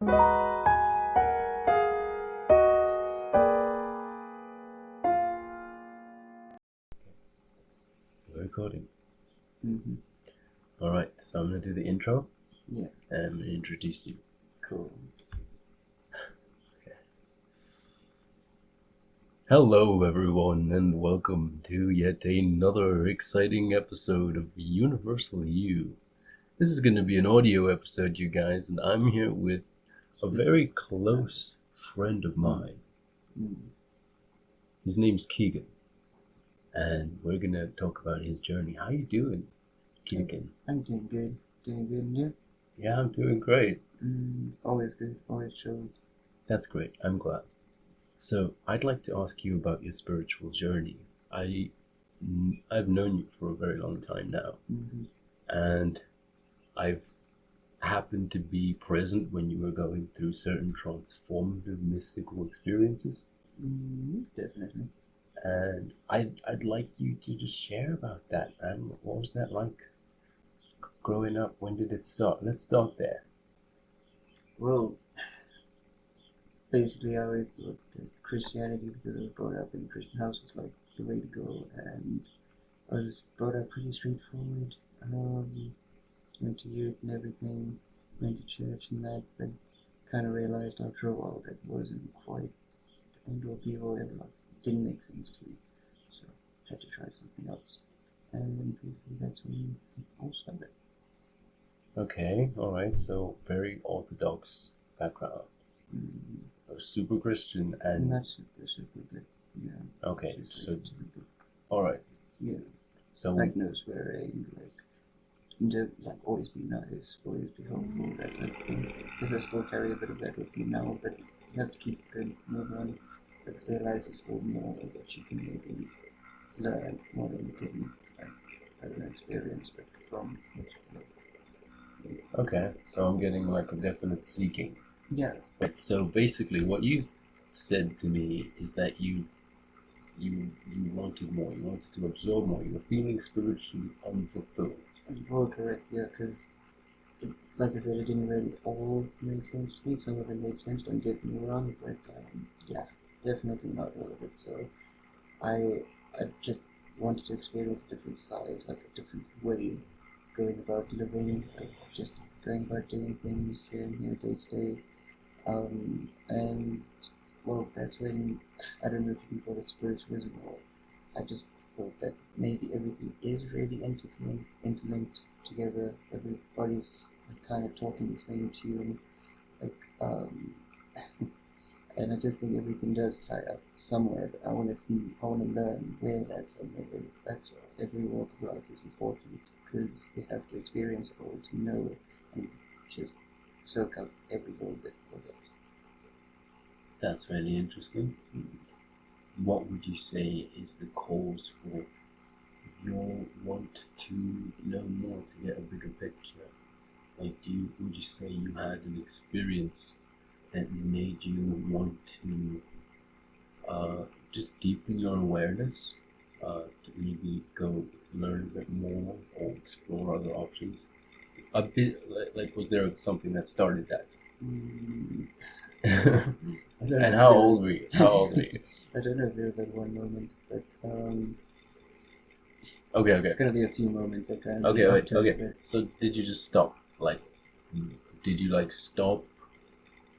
So we're recording. Mm-hmm. Alright, so I'm going to do the intro. Yeah. And I'm going to introduce you. Cool. Okay. Hello everyone, and welcome to yet another exciting episode of Universal You. This is going to be an audio episode, you guys, and I'm here with a very close friend of mine. His name's Kegan, and we're going to talk about his journey. How you doing, Kegan? I'm doing good. Doing good, and you? Yeah, I'm doing great. Always good. Always chilled. That's great. I'm glad. So, I'd like to ask you about your spiritual journey. I've known you for a very long time now, and I've happened to be present when you were going through certain transformative mystical experiences. Definitely. And I'd like you to just share about that, man. What was that like growing up? When did it start? Let's start there. Well, basically, I always thought that Christianity, because I was brought up in a Christian house, was like the way to go, and I was brought up pretty straightforward. Went to youth and everything, went to church and that, but kind of realized after a while that wasn't quite the end all be all. It didn't make sense to me, so I had to try something else. And basically that's when it all started. Okay, alright, so very orthodox background. Super Christian and... Not super, but yeah. Okay, so... Like, alright. Yeah. So... like no swearing, like always be nice, always be helpful, that type of thing. Because I still carry a bit of that with me now, but you have to keep it good, move on. But realize there's still more that you can maybe learn more than you can, like, I don't know, experience, but from. Okay, so I'm getting like a definite seeking. Yeah. Right, so basically what you've said to me is that you wanted more, you wanted to absorb more, you were feeling spiritually unfulfilled. Well, correct, yeah, because, like I said, it didn't really all make sense to me. Some of it made sense, don't get me wrong, but yeah, definitely not all of it. So I just wanted to experience a different side, like a different way going about living, like just going about doing things here and here day to day. And well, that's when, I don't know if you can call it spiritualism, or I just thought that maybe everything is really interlinked together. Everybody's kind of talking the same tune, like and I just think everything does tie up somewhere, but I want to learn where that somewhere is. That's why every walk of life is important, because you have to experience it all to know and just soak up every little bit of it. That's really interesting. What would you say is the cause for your want to know more, to get a bigger picture? Like, would you say you had an experience that made you want to just deepen your awareness, to maybe go learn a bit more or explore other options? A bit, like was there something that started that? And how old were you? I don't know if there was like one moment, but Okay. it's gonna be a few moments that kind of. Okay. So did you just stop? Like, did you like stop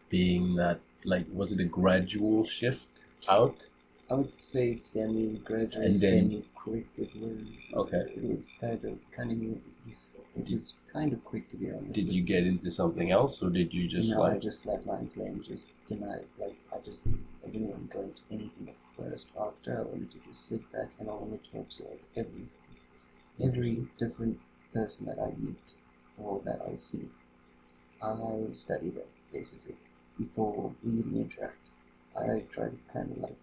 being that? Like, was it a gradual shift out? I would say semi-gradual, And then- semi-quick. It was. Okay. It was it was kind of quick, to be honest. Did you get into something else, or did you just I just flatlined playing, just denied. Like I didn't want to go into anything at first. After, I wanted to just sit back and I wanted to observe every different person that I meet or that I see. I study them basically before we even interact. I try to kind of like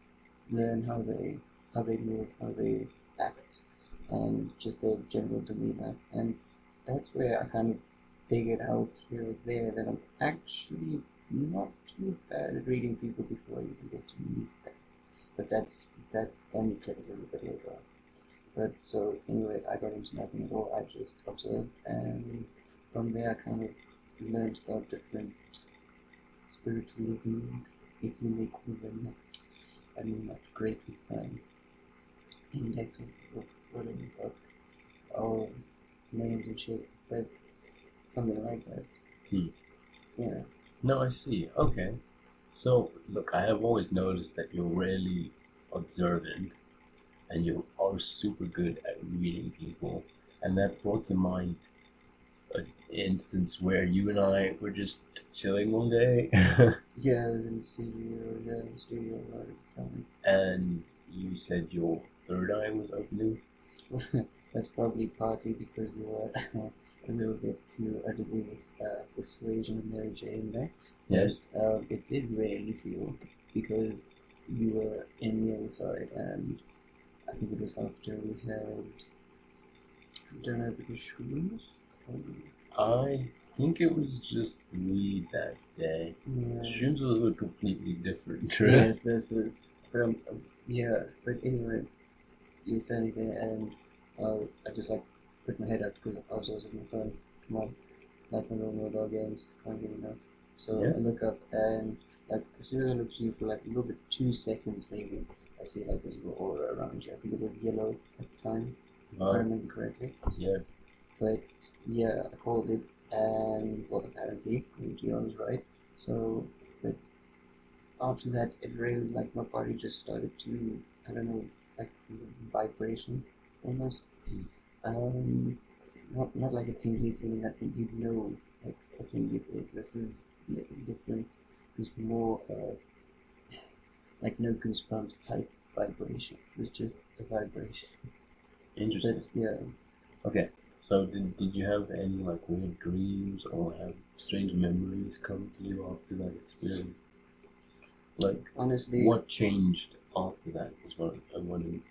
learn how they move, how they act, and just their general demeanor. And that's where I kind of figured out here or there that I'm actually not too bad at reading people before I even get to meet them. But that only clicked a little bit later on. But so anyway, I got into nothing at all. I just observed, and from there I kind of learned about different spiritualisms, if you may call them that. I'm not great with my index of whatever you call all names and shit, but something like that. Yeah. No, I see. Okay. So, look, I have always noticed that you're really observant and you are super good at reading people. And that brought to mind an instance where you and I were just chilling one day Yeah, I was in the studio. Yeah, in the studio a lot of the time. and you said your third eye was opening. That's probably partly because we were a little bit too under the persuasion of Mary Jane there. Yes. But it did really feel because you were in the other side, and I think it was after we had done our British shrooms. I think it was just weed that day. Yeah. Shrooms was a completely different trip. Yes, that's it. But yeah, but anyway, you were standing there, and I just like put my head up because I was also on my phone. Come on, like my little mobile games, can't get enough. So Yeah. I look up, and like as soon as I look at you for like a little bit, 2 seconds maybe, I see like this little aura around you. I think it was yellow at the time, if I remember correctly. Yeah. But yeah, I called it, and well, apparently, I was right. So, but after that, it really like my body just started to, I don't know, like vibration almost. Not like a tingly feeling that you know, like a tingly feeling. This is different. It's more like no goosebumps type vibration. It was just a vibration. Interesting. But yeah. Okay. So did you have any like weird dreams or have strange memories come to you after that experience? Like Honestly, what changed after that is what I'm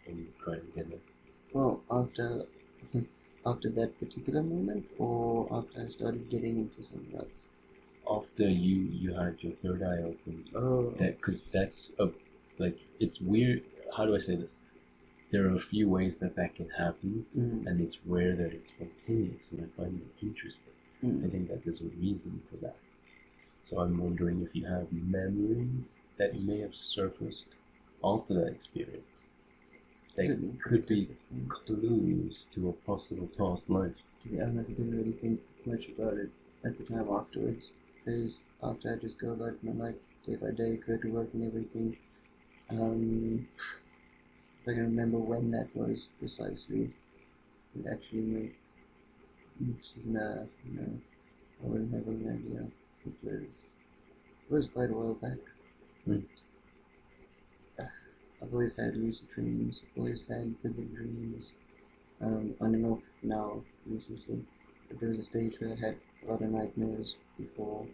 trying to get at. well, after that particular moment, or after I started getting into something else. After you had your third eye open. Oh. Because that's a like it's weird. How do I say this? There are a few ways that can happen, and it's rare that it's spontaneous, and I find it interesting. I think that there's a reason for that. So I'm wondering if you have memories that may have surfaced after that experience. They could be clues to a possible past life. To be honest, I didn't really think much about it at the time afterwards, because after I just go about my life day by day, go to work and everything, if I can remember when that was precisely, it actually made I wouldn't have an idea. It was quite a while back. I've always had lucid dreams, I've always had vivid dreams, on and off now, recently. But there was a stage where I had a lot of nightmares before,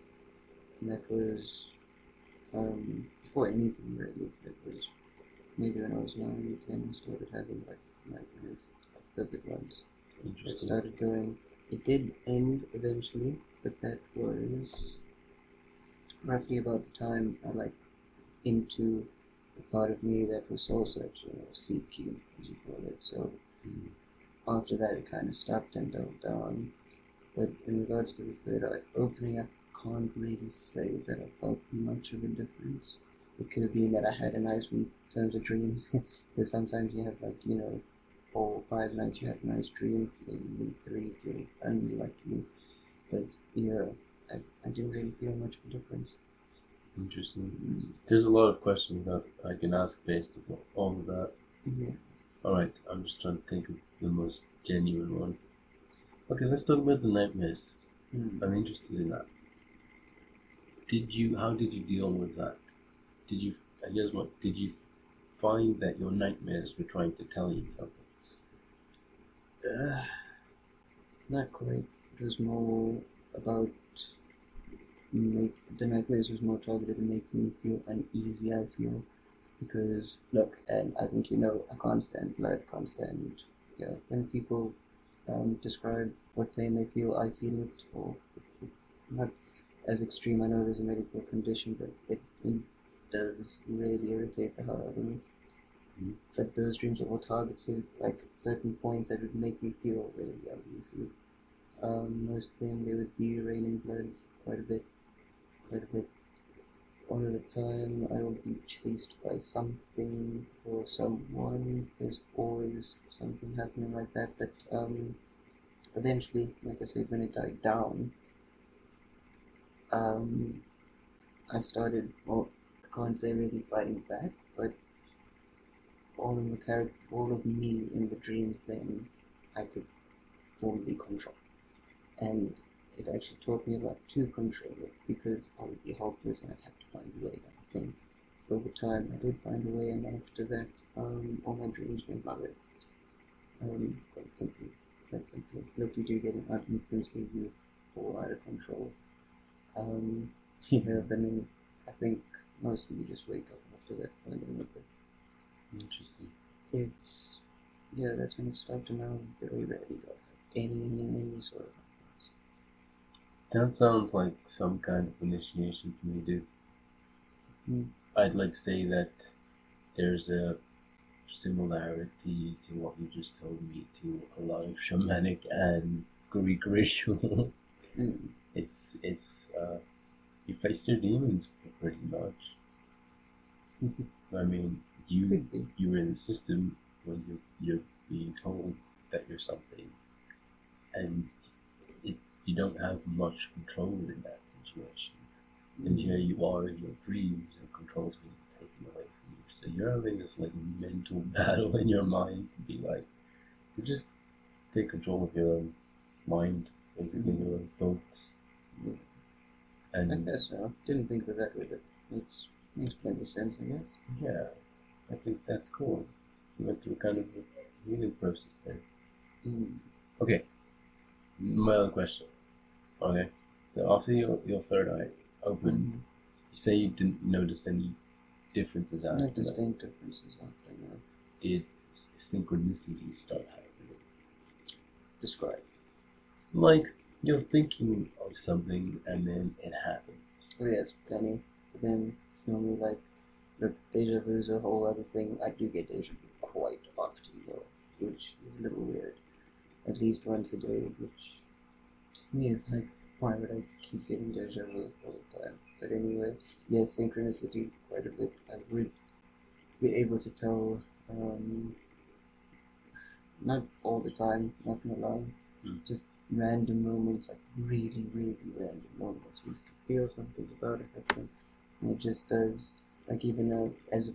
and that was, before anything really. It was maybe when I was 9 or 10, I started having like nightmares, like vivid ones. It started going, it did end eventually, but that was roughly about the time I like into the part of me that was soul searching, or seeking, as you call it. So after that, it kind of stopped and dialed down. But in regards to the third eye opening, I can't really say that I felt much of a difference. It could have been that I had a nice week in terms of dreams, because sometimes you have 4 or 5 nights you have a nice dream, maybe 3 if you're unlucky. But yeah, I didn't really feel much of a difference. Interesting. There's a lot of questions that I can ask based on all of that. Yeah. Alright, I'm just trying to think of the most genuine one. Okay, let's talk about the nightmares. I'm interested in that. How did you deal with that? Did you find that your nightmares were trying to tell you something? Not quite. It was more about the nightmares was more targeted to make me feel uneasy, I feel. Because, look, and I think I can't stand blood, can't stand, when people describe what pain they feel, I feel it, or not as extreme. I know there's a medical condition, but it does really irritate the hell out of me. But those dreams are all targeted, like at certain points that would make me feel really uneasy. Most of them, they would be raining blood quite a bit. all of the time I will be chased by something or someone. There's always something happening like that. But eventually, like I said, when it died down, I started, well, I can't say really fighting back, but all of me in the dreams then, I could fully control. And it actually taught me about to control it, because I would be helpless and I'd have to find a way. I think over time I did find a way, and after that, all my dreams went my way. Quite simply. Look, you do get an instance where you fall out of control. Yeah, but then I think mostly you just wake up after that point and look at Interesting. it's, yeah, that's when it started to now very rarely got any sort of nightmares. That sounds like some kind of initiation to me, dude. I'd like to say that there's a similarity to what you just told me to a lot of shamanic and Greek rituals. It's you face your demons pretty much. I mean, you're in the system when you're being told that you're something, and you don't have much control in that situation. And here you are in your dreams, and control's being taken away from you. So you're having this like mental battle in your mind to be like, to just take control of your own mind, basically your own thoughts. And I guess so. Didn't think of it that way, but it makes plenty of sense, I guess. yeah, I think that's cool. You went through kind of a healing process there. Okay, my other question. Okay, so after your third eye opened, you say you didn't notice any differences after No that. distinct differences after that. Did synchronicities start happening? Describe. Like, you're thinking of something and then it happens. Oh yes, plenty. But then it's normally like, look, deja vu is a whole other thing. I do get deja vu quite often though, which is a little weird. At least once a day, which to me is like, why would I keep getting deja vu all the time? But anyway, yes, synchronicity quite a bit. I would be able to tell, not all the time, not gonna lie, just random moments, like really, really random moments. You can feel something about it happen, and it just does. Like even as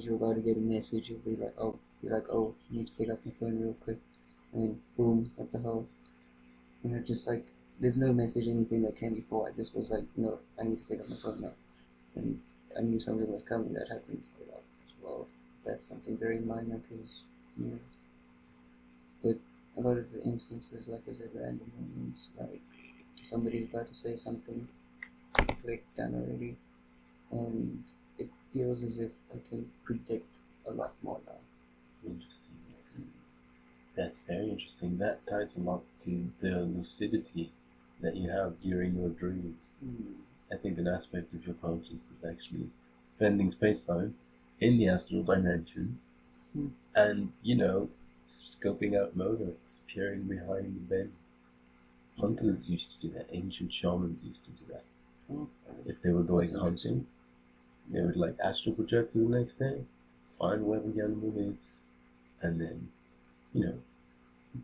you're about to get a message, you'll be like, oh, you need to pick up my phone real quick, and then boom, what the hell? And it just like, there's no message, anything that came before. I just was like, no, I need to pick up my phone now, and I knew something was coming. That happens a lot as well. That's something very minor, because but a lot of the instances, like I said, random moments, like somebody's about to say something, click done already, and it feels as if I can predict a lot more now. Interesting, yes. That's very interesting. That ties a lot to the lucidity that you have during your dreams. I think an aspect of your consciousness is actually bending space-time in the astral dimension and, scoping out moments, peering behind the bend. Hunters used to do that. Ancient shamans used to do that. If they were going hunting, they would like astral project to the next day, find where the animal is, and then,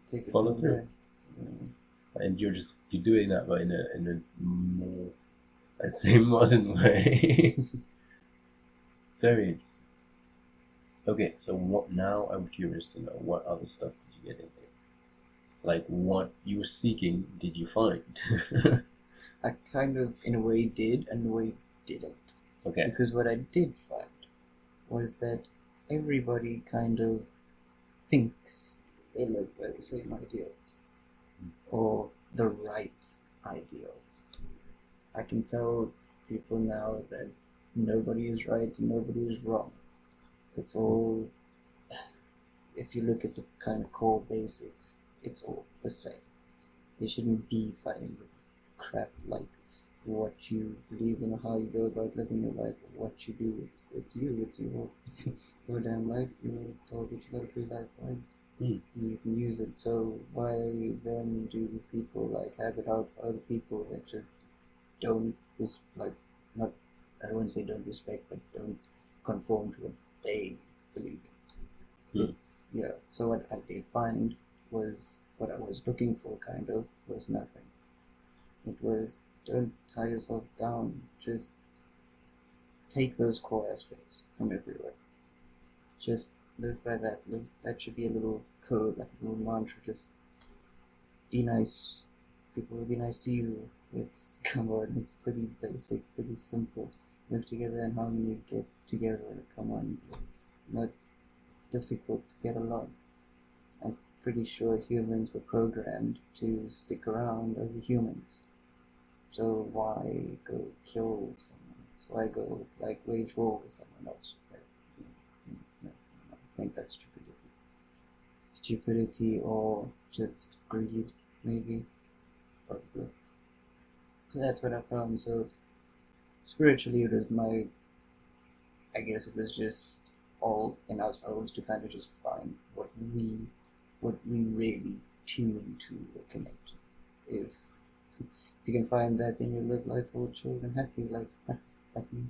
Take it follow from through. there. And you're doing that, but in a more, I'd say, modern way. Very interesting. Okay, so now I'm curious to know, what other stuff did you get into? Like, what you were seeking did you find? I kind of, in a way, did, and in a way, didn't. Okay. Because what I did find was that everybody kind of thinks they live by the same ideals, or the right ideals. I can tell people now that nobody is right and nobody is wrong. It's all, if you look at the kind of core basics, it's all the same. They shouldn't be fighting with crap like what you believe in or how you go about living your life or what you do. It's your damn life. You're told that you got a free life, right? You can use it. So why then do people like have it out for other people that just don't, just like not won't say don't respect, but don't conform to what they believe in. Hmm. So what I did find was what I was looking for, kind of, was nothing. It was, don't tie yourself down, just take those core aspects from everywhere. Just live by that. That should be a little code, like a little mantra. Just be nice. People will be nice to you. Come on, it's pretty basic, pretty simple. Live together in harmony, get together. Come on, it's not difficult to get along. I'm pretty sure humans were programmed to stick around over humans. So why go kill someone else? Why go wage war with someone else? No, I think that's stupidity. Stupidity or just greed, maybe. Probably. So that's what I found. So spiritually, it was I guess it was just all in ourselves to kind of just find what we really tune to or connect to. If you can find that, then you live life full of children happy, like me.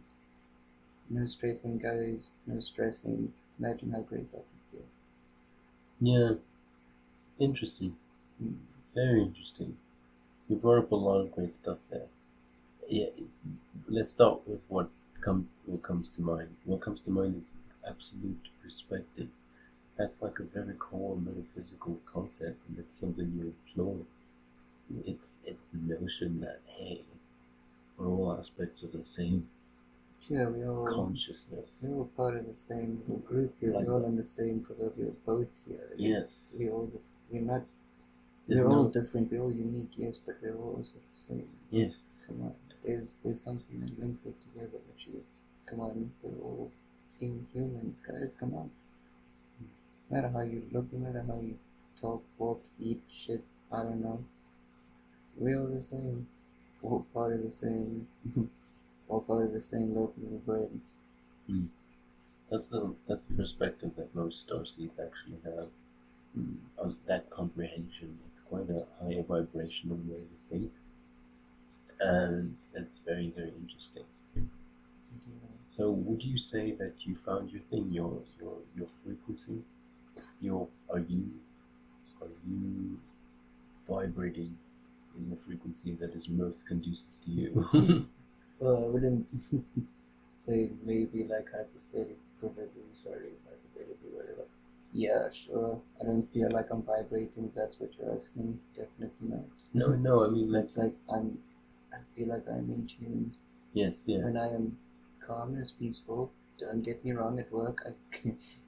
No stressing, guys. No stressing. Imagine how great that would feel. Yeah. Interesting. Very interesting. You brought up a lot of great stuff there. Yeah. Let's start with what comes to mind. What comes to mind is absolute perspective. That's like a very core metaphysical concept, and it's something you explore. It's the notion that, hey, we're all aspects of the same consciousness. We're all part of the same little group here. We're all in the same proverbial boat here. Yes. We're all different. We're all unique, yes, but we're all also the same. Yes. Come on. There's something that links us together, which is, come on, we're all humans, guys. Come on. No matter how you look, no matter how you talk, walk, eat, shit, I don't know. We're all the same. We're all part of the same. All part of the same loaf of bread. That's a perspective that most starseeds actually have. That comprehension. It's quite a higher vibrational way to think, and that's very, very interesting. So, would you say that you found your thing, your frequency? Are you vibrating in the frequency that is most conducive to you? Well, I wouldn't say maybe hypothetically, whatever. Yeah, sure. I don't feel like I'm vibrating. That's what you're asking. Definitely not. No. I mean, I feel like I'm in tune. Yes, yeah. When I am calm and peaceful, don't get me wrong. At work,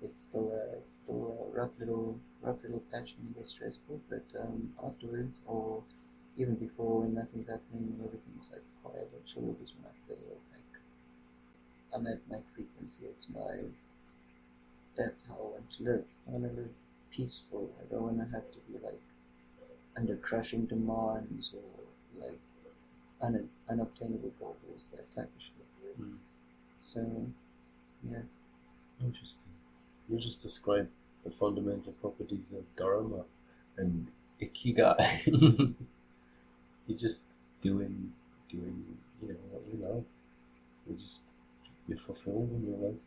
it's still a rough little patch when you get stressful. But afterwards, or even before, when nothing's happening and everything's like quiet or chilled, is when I feel like I'm at my frequency. That's how I want to live. I want to live peaceful. I don't want to have to be like under crushing demands or like unobtainable goals, that type of shit. So, yeah. Interesting. You just described the fundamental properties of Dharma and Ikigai. You're just doing what you love. You're fulfilled in your life.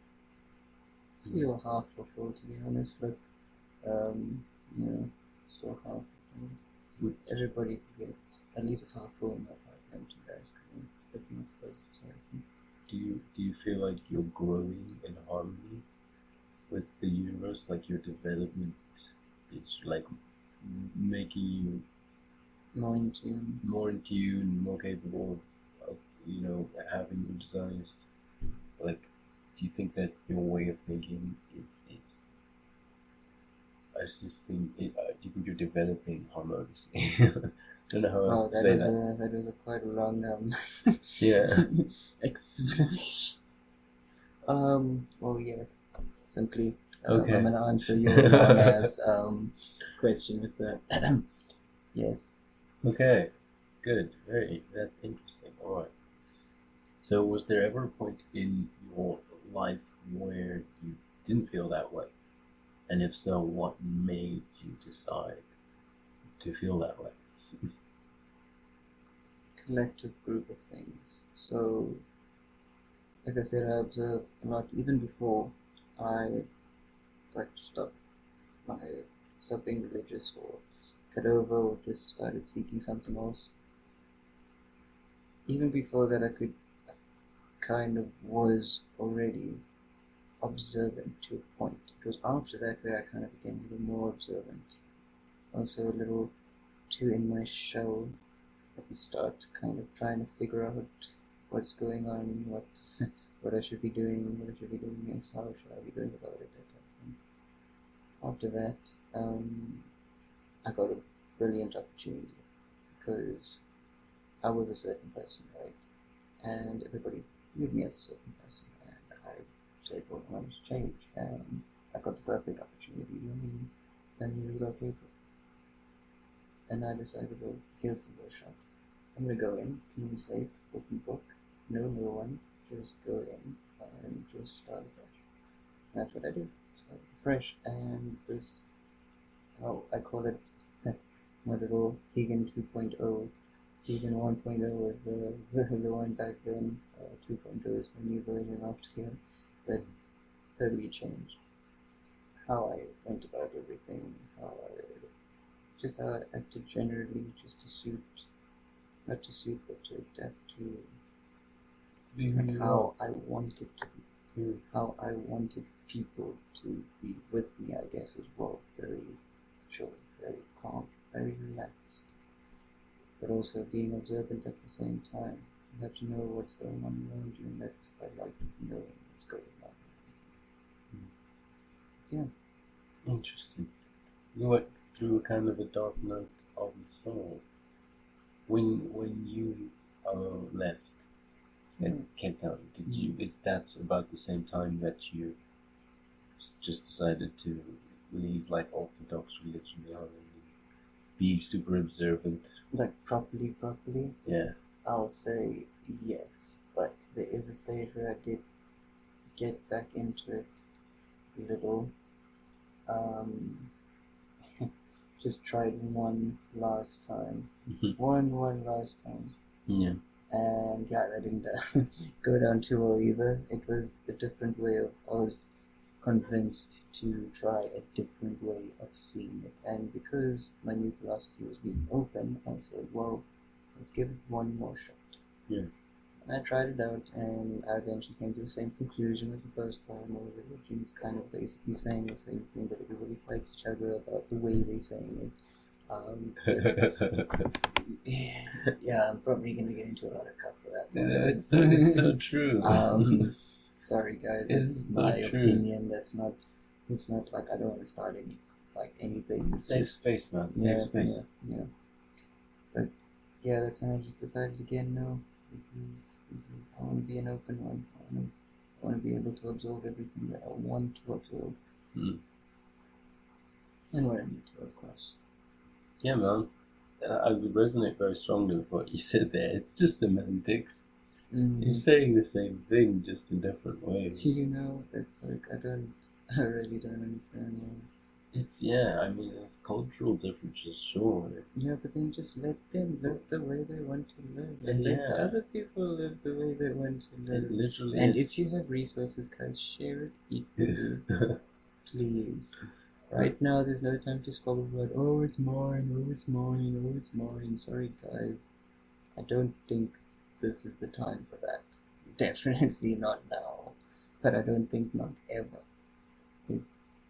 I feel half fulfilled, to be honest, but still half fulfilled. Would everybody get at least a half full in that apartment, you guys can put me to positive, I think. Do you feel like you're growing in harmony with the universe? Like your development is like making you more in tune, more capable of having your desires? Like, do you think that your way of thinking is assisting? Do you think you're developing harmoniously? I don't know how else to say that. That was a quite a long yeah. explanation. Well, yes. Simply, Okay. I'm gonna answer your long ass question with that. Yes. Okay. Good. That's interesting. All right. So, was there ever a point in your life where you didn't feel that way? And if so, what made you decide to feel that way? Collective group of things. So, like I said, I observe a lot even before I like stopped being religious or cut over or just started seeking something else. Even before that, I kind of was already observant to a point. It was after that where I kind of became a little more observant. Also a little too in my shell at the start, kind of trying to figure out what's going on, what I should be doing, yes, how should I be doing about it, that type of thing. After that, I got a brilliant opportunity because I was a certain person, right? And everybody viewed me as a certain person, and I said, well, I want to change, and I got the perfect opportunity, and it was okay for me. And I decided, well, here's the workshop. I'm going to go in, clean slate, open book, no one, just go in and just start fresh. That's what I did, start fresh, and this, I call it my little Kegan 2.0. Kegan 1.0 was the one back then, 2.0 is my new version after here, but totally changed how I went about everything, how I acted generally, just not to suit, but to adapt to like how I wanted to be, how I wanted people to be with me, I guess, as well. Very chill, very calm, very relaxed, but also being observant at the same time. You have to know what's going on around you, and that's I like knowing what's going on. Yeah. Interesting. You went through kind of a dark night of the soul. When you left and Cape Town, is that about the same time that you just decided to leave like Orthodox religion behind and be super observant? Like properly? Yeah. I'll say yes, but there is a stage where I did get back into it a little. Just tried one last time. One last time. Yeah. And yeah, that didn't go down too well either. It was a different way I was convinced to try a different way of seeing it. And because my new philosophy was being open, I said, well, let's give it one more shot. Yeah. And I tried it out, and I eventually came to the same conclusion as the first time. All religions kind of basically saying the same thing, but everybody fights each other about the way they're saying it. Yeah, I'm probably going to get into a lot of crap for that one. Yeah, it's so true. Sorry guys, It's it's my opinion. It's not like I don't want to start anything. Safe space, man. Safe space. Yeah. But yeah, that's when I just decided again, no, this is I want to be an open one. I want to be able to absorb everything that I want to absorb. And what I need to, of course. Yeah, man. I would resonate very strongly with what you said there. It's just semantics. You're saying the same thing, just in different ways. You know, it's like I really don't understand why. It's cultural differences, sure. Yeah, but then just let them live the way they want to live. And let the other people live the way they want to live. It literally and is. if you have resources, guys, share it equally. Please. Right now, there's no time to squabble about, oh, it's mine, oh, it's mine, oh, it's mine. Sorry, guys. I don't think this is the time for that. Definitely not now. But I don't think not ever. It's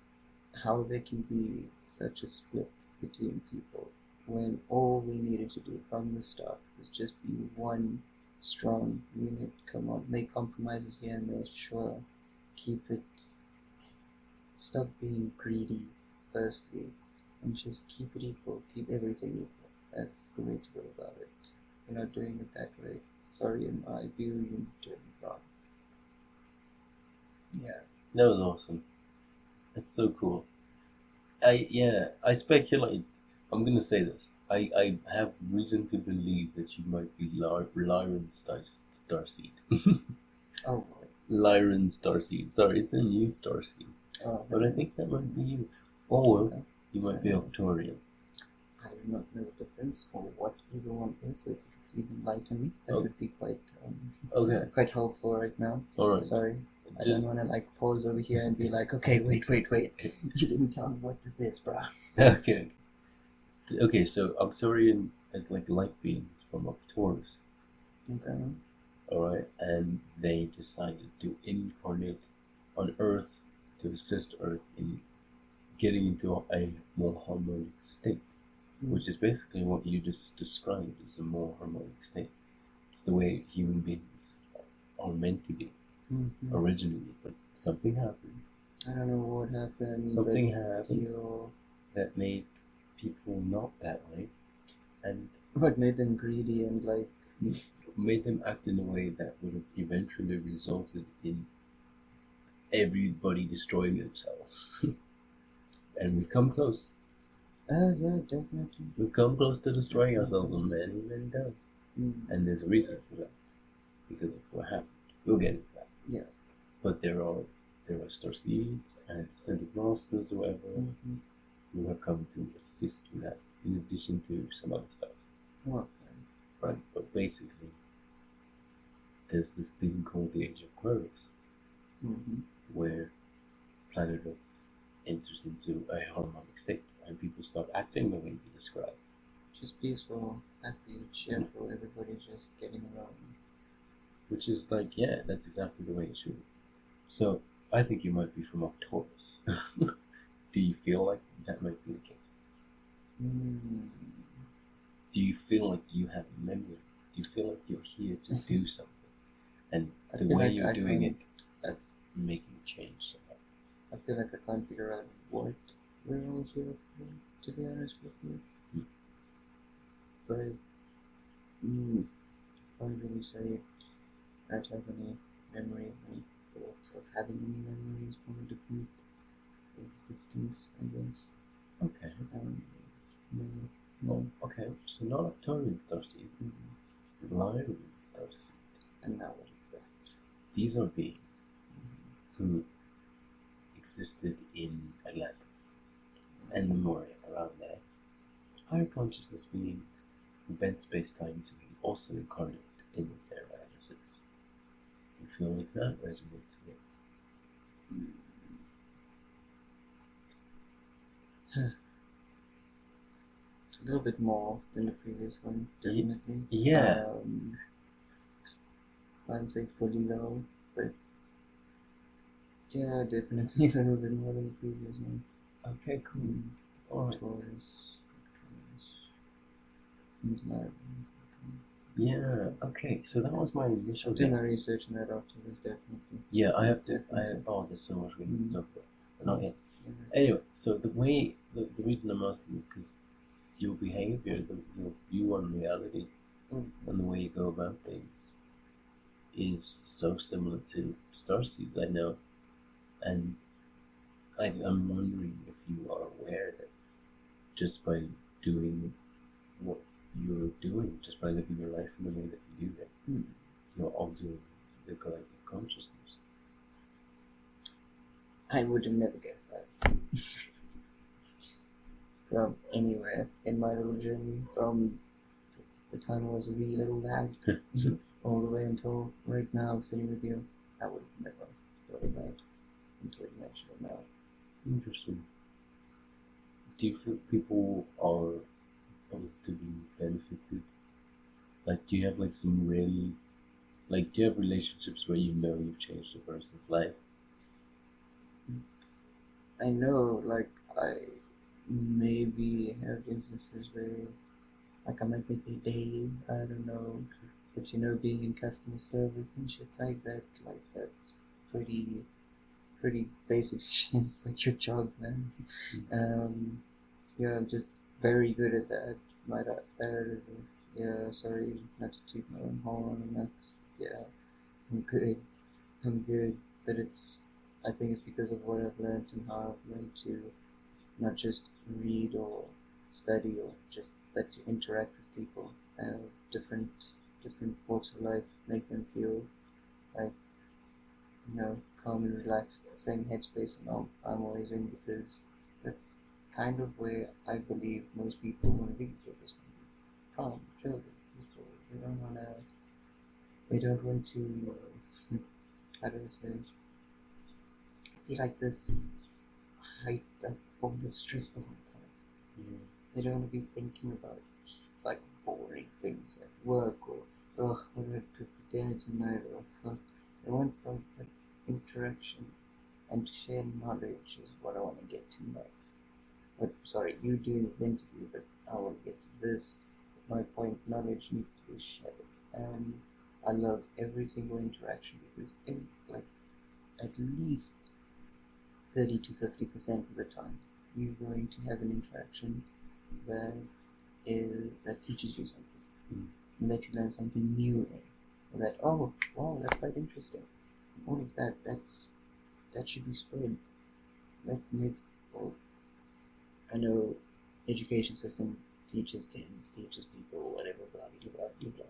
how there can be such a split between people when all we needed to do from the start was just be one strong unit. Come on, make compromises here and there, sure. Keep it. Stop being greedy, firstly, and just keep it equal. Keep everything equal. That's the way to go about it. You're not doing it that way. Sorry, in my view, you're doing it wrong. Yeah. That was awesome. That's so cool. I speculate. I'm gonna say this. I have reason to believe that you might be Lyran Starseed. Oh. Lyran Starseed. Sorry, it's a new Starseed. Oh. But I think that might be you. Or you might be Octorian. I do not know the difference or what either one is, so if you please enlighten me. That Oh. would be quite Okay. quite helpful right now. All right. Sorry, I Just don't want to like pause over here and be like, okay, wait. You didn't tell me what this is, bruh. okay. Okay. So Arcturian is like light beings from Arcturus. Okay. All right, and they decided to incarnate on Earth to assist Earth in getting into a more harmonic state, which is basically what you just described as a more harmonic state. It's the way human beings are meant to be originally, but something happened. I don't know what happened. Something but happened that made people not that way, and what made them greedy and like made them act in a way that would have eventually resulted in everybody destroying themselves. And we've come close. yeah, definitely. We've come close to destroying ourselves on many, many times. And there's a reason for that. Because of what happened. We'll get into that. Yeah. But there are star seeds and ascended masters or whatever who have come to assist with that, in addition to some other stuff. Okay. Right? But basically, there's this thing called the Age of Aquarius, where planet Earth enters into a harmonic state, and people start acting the way you described. Just peaceful, happy, cheerful, everybody's just getting along. Which is like, yeah, that's exactly the way it should be. So, I think you might be from Arcturus. Do you feel like that might be the case? Do you feel like you have memories? Do you feel like you're here to do something? And the way you're doing it, that's making a change somehow. I feel like I can't figure out what we're all here for, to be honest with you. But, I can't really say I don't have any memory, any thoughts of having any memories from a different existence, I guess. Okay. No. Okay, so not Arcturian starseed, Lyran starseed. And now what is that? These are beings who existed in Atlantis and Lemuria around there. Higher consciousness beings who bent space-time to be also incarnate in this era ever since. You feel like that resonates with a little bit more than the previous one, definitely. Yeah. I wouldn't say fully though, but yeah, definitely a little bit more than the previous one. Okay, cool. Alright. Yeah, okay, so that was my initial doing my research on that after this, definitely. Yeah, there's so much we need to talk about. But not yet. Anyway, so the reason I'm asking is because your behavior, your view on reality, and the way you go about things is so similar to starseeds I know, and I'm wondering if you are aware that just by doing what you're doing, just by living your life in the way that you do that, you're altering the collective consciousness. I would have never guessed that. From anywhere in my little journey, from the time I was a wee little lad, all the way until right now, sitting with you, I would have never thought of that until you mentioned it now. Interesting. Do you feel people are positively benefited? Like, do you have like some really, like, do you have relationships where you know you've changed a person's life? I know, like, I maybe have instances where, like, I might make their day, I don't know, but you know, being in customer service and shit like that, like, that's pretty basic shit. It's like your job, man. Yeah, I'm just very good at that. Might add, yeah, sorry, not to toot my own horn, and that's, yeah, I'm good, but I think it's because of what I've learned and how I've learned to not just read or study but to interact with people, different walks of life, make them feel like, calm and relaxed, the same headspace I'm always in, because that's kind of where I believe most people want to be. So just calm, chill, peaceful, They don't wanna. They don't want to. How do I say it? Be like this hyped up, full of stress the whole time. Yeah. They don't want to be thinking about like boring things at work or what do I cook for dinner tonight or they want some like interaction and to share knowledge is what I want to get to next. But sorry, you doing this interview, but I want to get to this. My point, knowledge needs to be shared, and I love every single interaction because like at least 30 to 50% of the time, you're going to have an interaction that that teaches you something, and that you learn something new in, or that oh wow that's quite interesting. All of that should be spread. That makes well, I know education system teaches kids, teaches people, whatever, blah blah blah blah blah.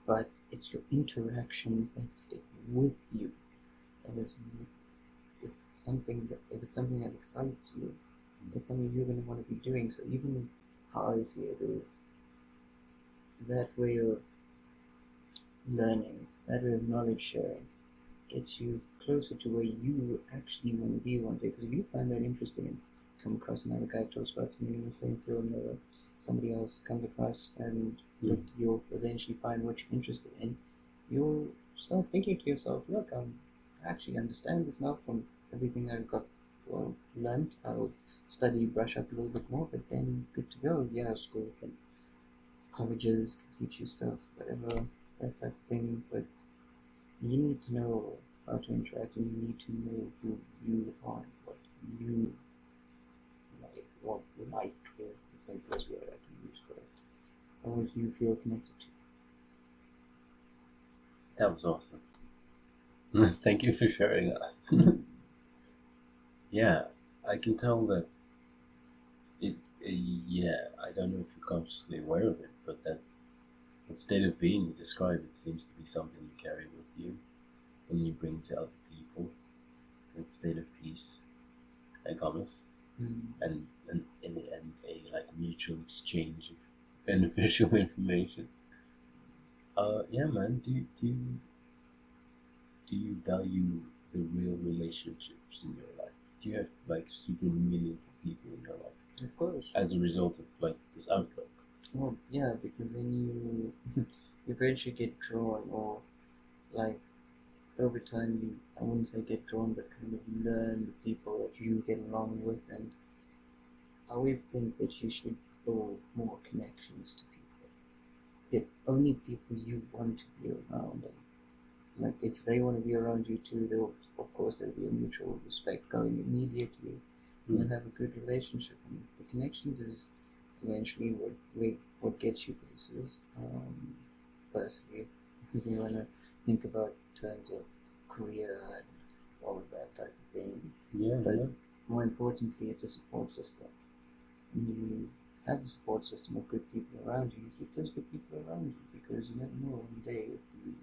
But it's your interactions that stick with you, and it's something that if it's something that excites you, it's something you're going to want to be doing. So even how I see it is that way of learning, that way of knowledge sharing, gets you closer to where you actually want to be one day. Because if you find that interesting and come across another guy talks about something in the same field, or somebody else comes across, and you'll eventually find what you're interested in, you'll start thinking to yourself, look, I actually understand this now from everything I've got learned. I'll study, brush up a little bit more, but then good to go. Yeah, school and colleges can teach you stuff, whatever, that type of thing, but you need to know how to interact, and you need to know who you are, what you like. What like is the simplest word I can use for it. Or what you feel connected to. That was awesome. Thank you for sharing that. Yeah, I can tell that yeah, I don't know if you're consciously aware of it, but that state of being you describe, it seems to be something you carry with you when you bring to other people. That state of peace, I promise, and in the end, a like mutual exchange of beneficial information. Yeah, man. Do you value the real relationships in your life? Do you have like super millions of people in your life? Of course. As a result of like this outlook. Well, yeah, because then you eventually get drawn, or like over time you, I wouldn't say get drawn, but kind of learn the people that you get along with, and I always think that you should build more connections to people. Get only people you want to be around, and like if they want to be around you too, there'll be a mutual respect going immediately. You'll have a good relationship, and the connections is eventually what gets you places. Firstly, if you want to think about terms of career and all of that type of thing, but more importantly, it's a support system. And you have a support system of good people around you. You keep those good people around you, because you never know one day if you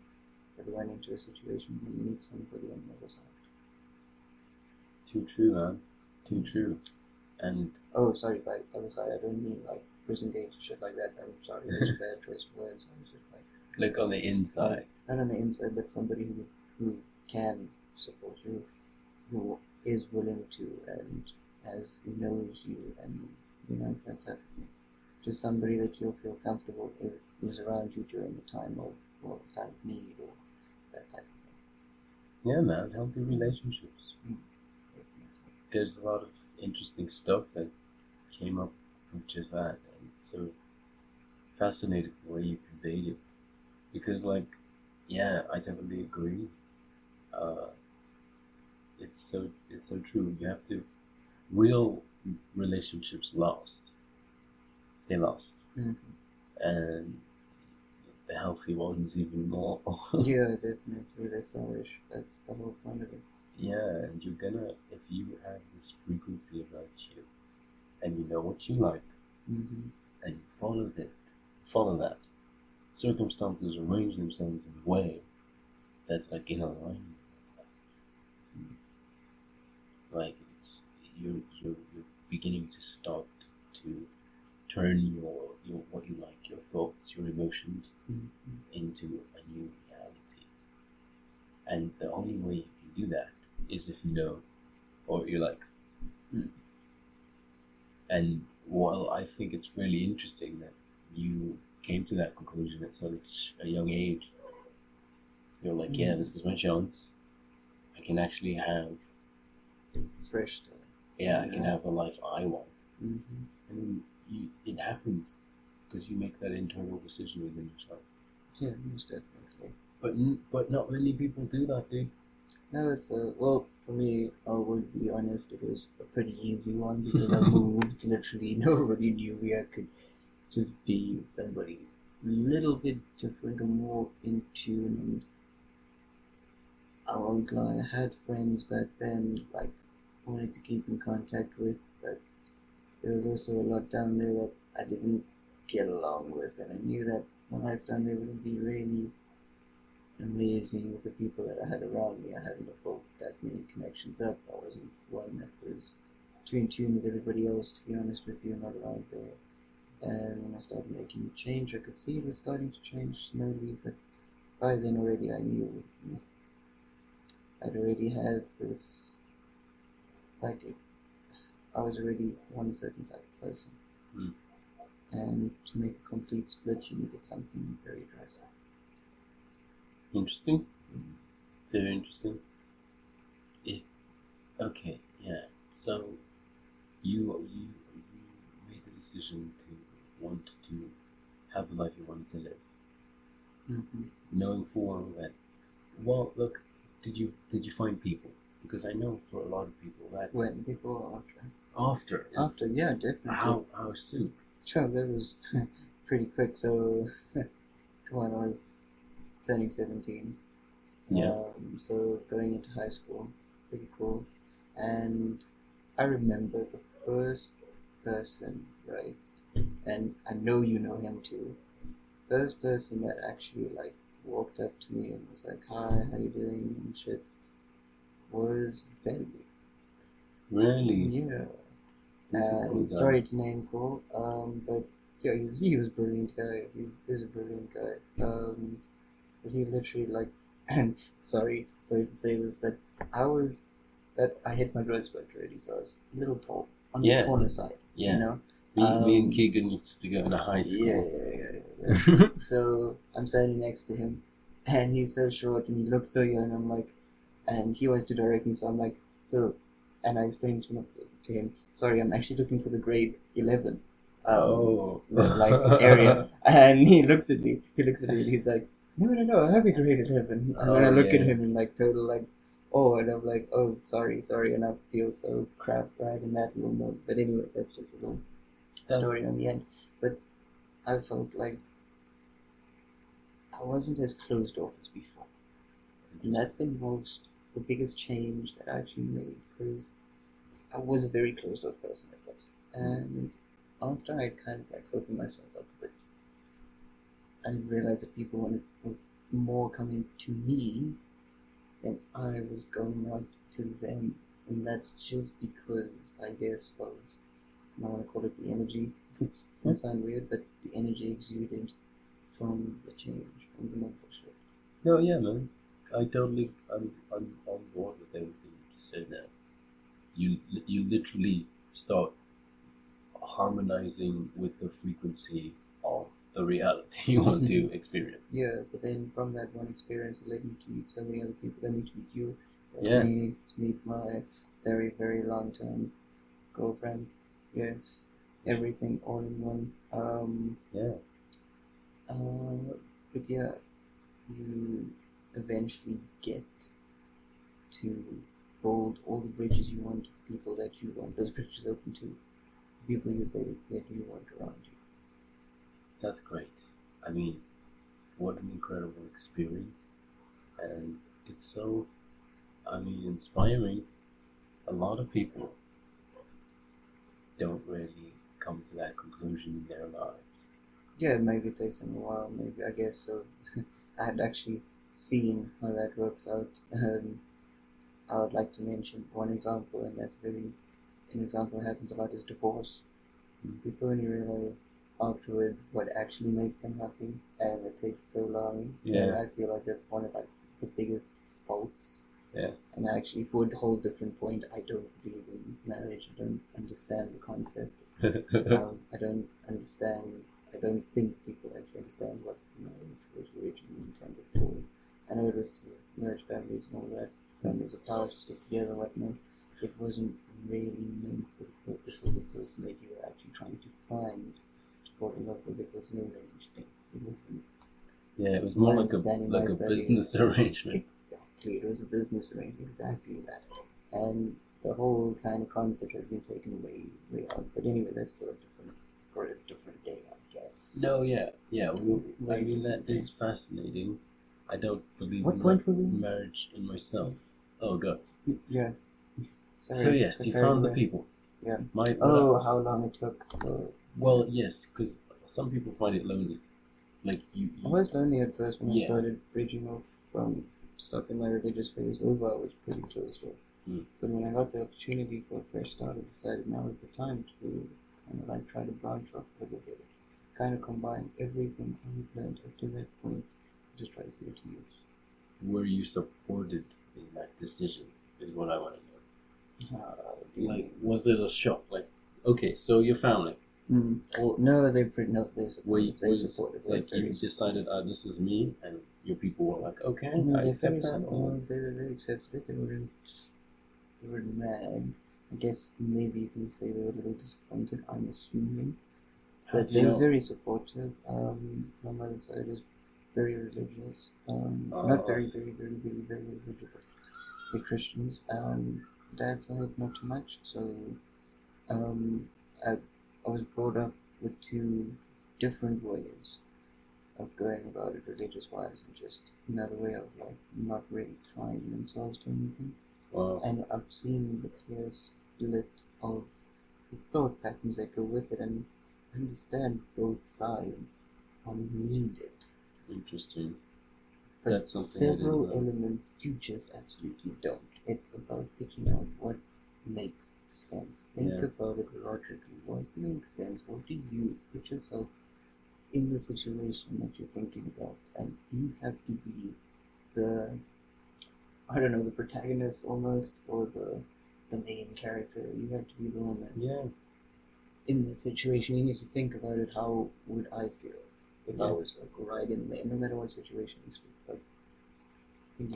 ever run into a situation where you need somebody on the other side. Too true, man. Too true. And oh, sorry, by other side, I don't mean like prison games and shit like that. I'm sorry, that's a bad choice of words. I was just like on the inside. Not on the inside, but somebody who can support you, who is willing to, and knows you, and that type of thing. Just somebody that you'll feel comfortable is around you during the time of need, or that type of thing. Yeah, man, healthy relationships. There's a lot of interesting stuff that came up from just that, and so fascinated the way you conveyed it, because like, yeah, I definitely agree. It's so true. You have to, real relationships last. They last, and the healthy ones even more. Yeah, definitely, they flourish. That's the whole point of it. Yeah, and you're gonna, if you have this frequency about you, and you know what you like, and you follow that, circumstances arrange themselves in a way that's like in alignment with that. Like you're beginning to start to turn your what you like, your thoughts, your emotions into a new reality. And the only way you can do that is if you know, or you're like, and well, I think it's really interesting that you came to that conclusion at such a young age. You're like, yeah, this is my chance. I can actually have fresh start. Yeah, I can have a life I want. Mm-hmm. And it happens because you make that internal decision within yourself. Yeah, most definitely. But not many people do that, dude. No, it's well, for me, I will be honest, it was a pretty easy one because I moved. Literally, nobody knew me. I could just be somebody a little bit different or more in tune. And I won't lie, I had friends back then, like, wanted to keep in contact with, but there was also a lot down there that I didn't get along with, and I knew that my life down there wouldn't be really amazing with the people that I had around me. I hadn't built that many connections up. I wasn't one that was too in tune with everybody else, to be honest with you, not around there. And when I started making a change, I could see it was starting to change slowly, but by then already I knew I'd already had this, like, I was already one certain type of person. And to make a complete split, you needed something very drastic. Interesting. Very interesting. Okay, yeah. So you made the decision to want to have the life you wanted to live, knowing full well that. Well, look, did you find people? Because I know for a lot of people that when, before, or after. After, yeah, definitely. How soon? Sure, that was pretty quick. So when I was turning 17, so going into high school, pretty cool. And I remember the first person, right? And I know you know him too. First person that actually like walked up to me and was like, "Hi, how you doing?" and shit, was Ben. Really? Yeah. Sorry to name call, but yeah, he was a brilliant guy. He is a brilliant guy. But he literally like, and sorry to say this, but I hit my growth spurt already, so I was a little tall on the taller side. Yeah. You know. Me and Kegan used to go in a high school. Yeah. So I'm standing next to him, and he's so short, and he looks so young. I'm like, and he wants to direct me, so I'm like, so, and I explained to him, sorry, I'm actually looking for the grade 11, like area, and he looks at me, and he's like, no, I have a grade 11, and then I look at him and like total like, oh, and I'm like, oh, sorry, and I feel so crap right in that little moment. But anyway, that's just a little story on the end. But I felt like I wasn't as closed off as before, and that's the biggest change that I actually made, because I was a very closed off person at first, and after I kind of like opened myself up a bit, I realized that people wanted more coming to me than I was going out to them, and that's just because, I guess, of, I don't want to call it the energy, it's going to sound weird, but the energy exuded from the change, from the mental shift. No, yeah, man. I'm on board with everything you just said now. You literally start harmonizing with the frequency of the reality you want to experience. Yeah, but then from that one experience, it led me to meet so many other people. Led me to meet you. Led me to meet my very, very long-term girlfriend. Yes, everything all in one. But yeah, you eventually get to build all the bridges you want to the people that you want those bridges open to, people that you want around you. That's great. I mean, what an incredible experience, and it's so, inspiring. A lot of people don't really come to that conclusion in their lives. Yeah, maybe it takes them a while, maybe, I guess so. I had actually seen how that works out. I would like to mention one example, and that's an example that happens a lot, is divorce. People only realize afterwards what actually makes them happy, and it takes so long. Yeah. And I feel like that's one of like the biggest faults. Yeah. And actually, for a whole different point, I don't believe in marriage. I don't understand the concept. I don't understand. I don't think people actually understand what marriage was originally intended for. I know it was to merge families and all that, families of power to stick together and whatnot. It wasn't really meant for the purpose of the person that you were actually trying to find to fall in love with. It was an arranged thing. It wasn't. Yeah, it was more My like a understanding, my study. business arrangement. Exactly, it was a business arrangement, exactly that. And the whole kind of concept has been taken way out. But anyway, that's for a different day, I guess. No, yeah. I mean, that is fascinating. I don't believe What in point were we in? marriage in myself. Oh, God. Yeah. Sorry, So, yes, you found the away. people. Yeah. How long it took? Well, yes, because some people find it lonely. Like, I was lonely at first when I Yeah. started bridging off from stuck in my religious phase over. I was pretty closed off. But when I got the opportunity for a fresh start, I decided now is the time to kind of like try to branch off a little bit. Kind of combine everything I've learned up to that point. Just try to put it to use. were you supported in that decision? Is what I want to know. Like, was it a shock? Like, okay, so your family. Or No, they supported. Like, you decided, this is me, and your people were like, okay, No, I they accept that. they accepted it. They were mad. I guess maybe you can say they were a little disappointed. I'm assuming, but they were very supportive. My mother's side is very religious. Not very religious, but they're Christians. Dad's side not too much. So, I was brought up with two different ways of going about it religious wise, and just another way of like not really tying themselves to anything. Wow. And I've seen the clear split of the thought patterns that go with it, and understand both sides are needed. Interesting. But That's something several elements you just absolutely don't. It's about picking out what makes sense. Think about it logically. What makes sense? What do you put yourself in the situation that you're thinking about? And you have to be the protagonist almost, or the main character. You have to be the one that's in that situation. You need to think about it. How would I feel if I was like right in there, no matter what situation it's like think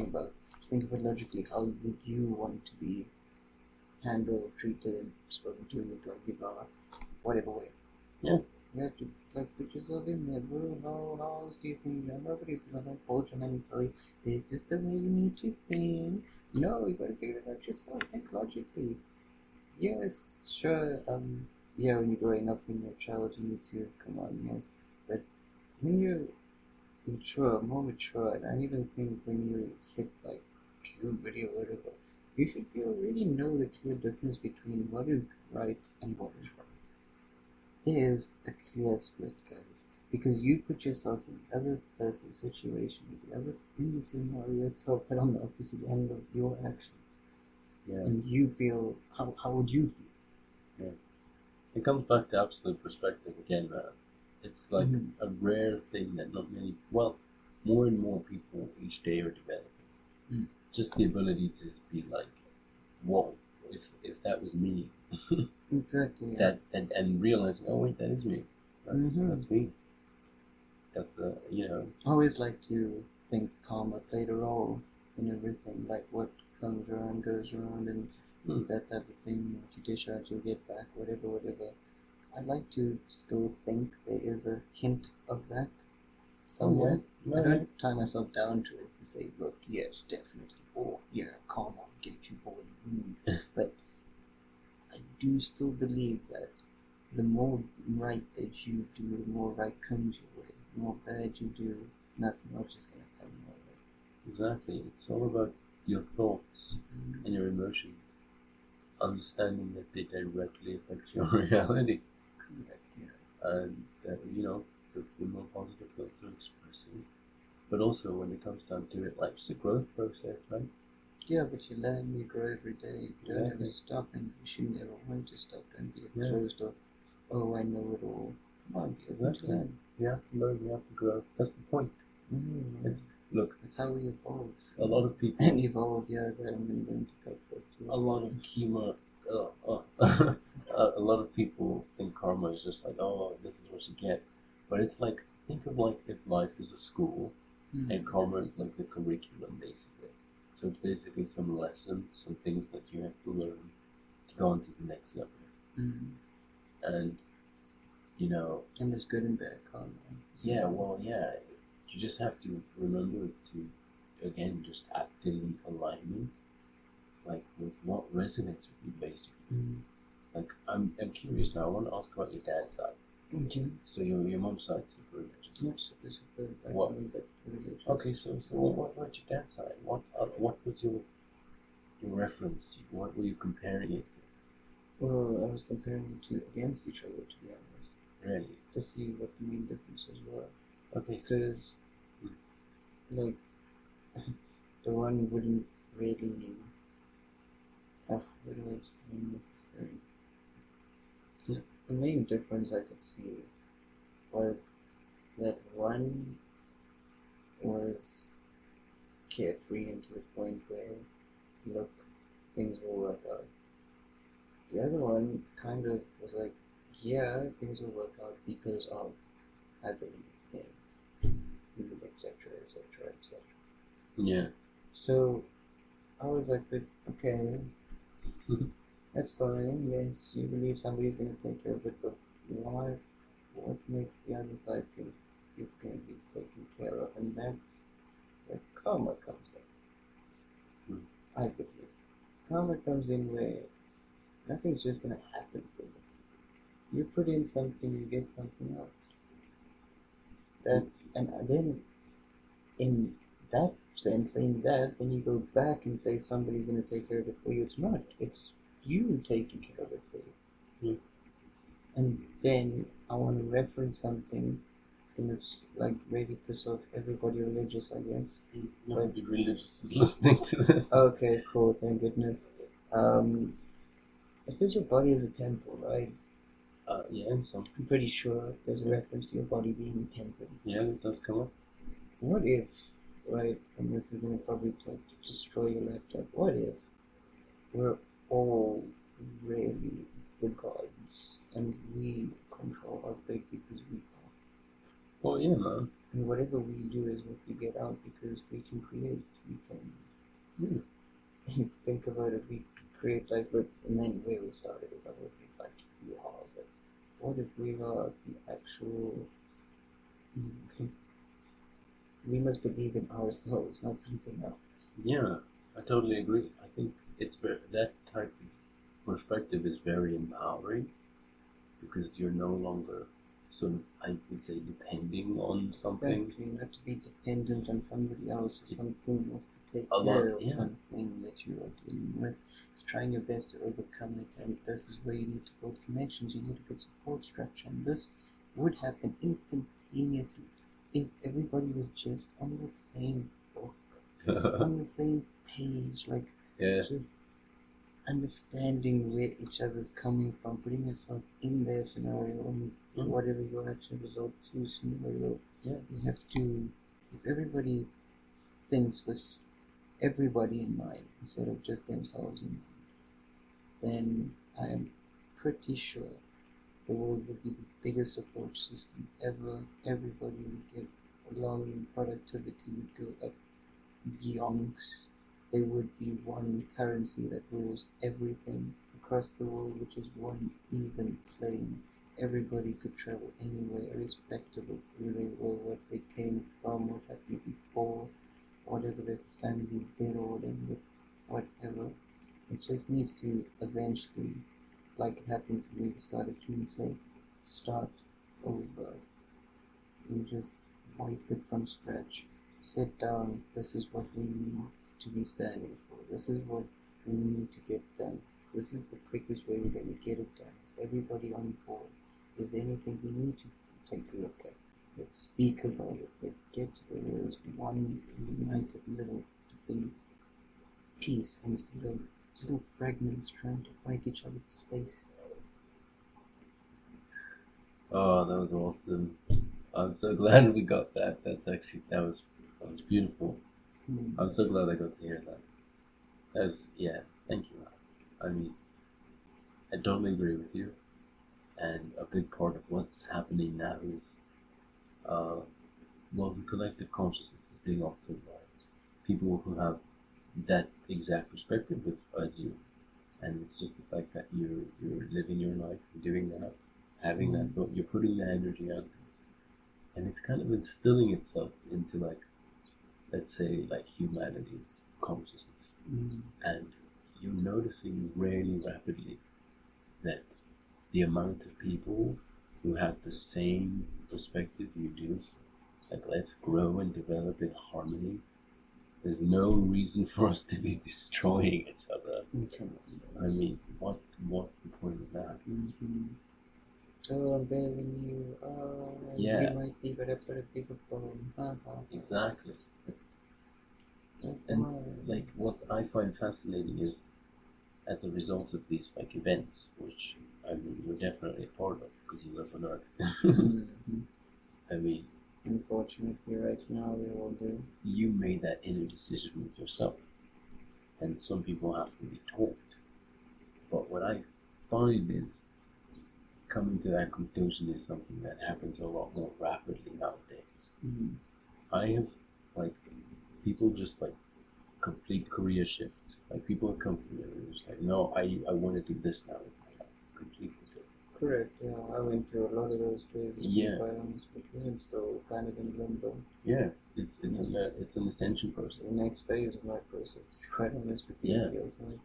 of it logically. How would you want to be handled, treated, spoken to, blah, whatever way? Yeah. You have to like put yourself in there, bro. How else do you think? Nobody's gonna like hold your hand and tell you this is the way you need to think. No, you gotta figure it out yourself. Think logically. Yes, sure. When you're growing up, when you're a child, you need to come on, yes. But when you're more mature, and I even think when you hit like puberty or whatever, you should already know the clear difference between what is right and what is wrong. There's a clear split, guys, because you put yourself in the other person's situation, in the scenario itself, but on the opposite end of your actions. Yeah. And you feel, how would you feel? Yeah. It comes back to absolute perspective again, man. It's like a rare thing that not many, well, more and more people each day are developing. Just the ability to be like, whoa, if that was me. Exactly. That and realizing, oh wait, that is me. That's me. That's I always like to think karma played a role in everything, like what comes around goes around, and that type of thing. What you dish out, you'll get back. Whatever. I like to still think there is a hint of that somewhere. I don't tie myself down to it to say, look, yes, definitely. Oh, yeah, karma will get you, boy. But I do still believe that the more right that you do, the more right comes your way. The more bad you do, nothing much is going to come your way. Exactly. It's all about your thoughts and your emotions. Understanding that they directly affect your reality. Correct, yeah. And the more positive thoughts are expressing. But also when it comes down to it, life's a growth process, right? Yeah, but you learn, you grow every day. You don't ever stop, and you should never want to stop. Don't be a closed off oh, I know it all. Come on, Exactly. learn. You have to learn, you have to grow. That's the point. It's look, That's how we evolve. a lot of people And evolve, yeah, that I'm going to go for too. a lot of a lot of people think karma is just like, oh, this is what you get. But it's like, think of like if life is a school and karma is like the curriculum basically. So it's basically some lessons, some things that you have to learn to go on to the next level. And you know, And there's good and bad karma. yeah, well, yeah, you just have to remember to again just act in alignment, like with what resonates with you basically. Like I'm curious now. I want to ask about your dad's side. Okay. So your mom's side's super religious. Not super, What? but religious. Okay, so what's your dad's side? What was your reference? What were you comparing it to? Well, I was comparing the two against each other, to be honest, Really? to see what the main differences were. Okay, so Because, like, the one wouldn't really. How do I explain this? The main difference I could see was that one was carefree and to the point where, look, things will work out. The other one kind of was like, yeah, things will work out because of, I believe in, etc., etc., etc. yeah. So I was like, but okay, that's fine. Yes, you believe somebody's going to take care of it, but why? What makes the other side think it's going to be taken care of? And that's where karma comes in. I believe karma comes in where nothing's just going to happen for you. You put in something, you get something else. That's and then in that sense, saying that, then you go back and say somebody's going to take care of it for you. It's not. It's you taking care of it for you. And then I want to reference something. It's going to like really piss off everybody religious, I guess. Nobody religious is listening to this. Okay, cool. Thank goodness. It says your body is a temple, right? Yeah, and some. I'm pretty sure there's a reference to your body being a temple. Yeah, it does come up. What if, right, and this is going to probably destroy your laptop, what if we're all really the gods and we control our fate because we are? Well, yeah, man. And whatever we do is what we get out because we can create, we can think about it, we create life, but and then where we started is not what we like we are, but what if we are the actual we must believe in ourselves, not something else. Yeah, I totally agree. I think it's that type of perspective is very empowering because you're no longer sort of, I would say, depending on something. Exactly, not to be dependent on somebody else or something else to take A care lot, of yeah. something that you are dealing with. It's trying your best to overcome it, and this is where you need to build connections. You need a good support structure, and this would happen instantaneously if everybody was just on the same book, on the same page, like Yeah. just understanding where each other's coming from, putting yourself in their scenario, and whatever your actual result to scenario. Yeah. You have to, if everybody thinks with everybody in mind instead of just themselves in mind, then I am pretty sure the world would be the biggest support system ever. Everybody would get along, productivity would go up yonks. There would be one currency that rules everything across the world, which is one even plane. Everybody could travel anywhere, irrespective of who they were, what they came from, what happened before, whatever their family did or whatever. It just needs to eventually, like it happened for me at the start of 2012, start over and just wipe it from scratch. Sit down, this is what we need to be standing for. This is what we need to get done. This is the quickest way we're going to get it done. Is everybody on board? Is there anything we need to take a look at? Let's speak about it. Let's get together as one united little big piece instead of little fragments trying to fight each other for space. Oh, that was awesome. I'm so glad we got that. That was beautiful. I'm so glad I got to hear that. Yeah, thank you. I mean, I totally agree with you. And a big part of what's happening now is, uh, well, the collective consciousness is being altered by people who have that exact perspective as you. And it's just the fact that you're living your life, doing that, having that thought, you're putting that energy out, and it's kind of instilling itself into, like, let's say, like, humanity's consciousness. And you're noticing really rapidly that the amount of people who have the same perspective you do, like, let's grow and develop in harmony. There's no reason for us to be destroying each other. I mean, what's the point of that? Oh, I'm better than you. Oh, Yeah. you might be, but I've got a bigger bone. Exactly. And like, what I find fascinating is, as a result of these, like, events, which, I mean, you're definitely a part of because you live on Earth. I mean, unfortunately, right now we all do. You made that inner decision with yourself, and some people have to be taught. But what I find is, coming to that conclusion is something that happens a lot more rapidly nowadays. I have, like, people just, like, complete career shift. Like, people have come to me and they're just like, no, I want to do this now with my life. Completely different. Correct, yeah. I went through a lot of those phases, to be quite honest with you, and still kind of in limbo. Yeah, it's an ascension process. The next phase of my process, to be quite honest with you, feels like.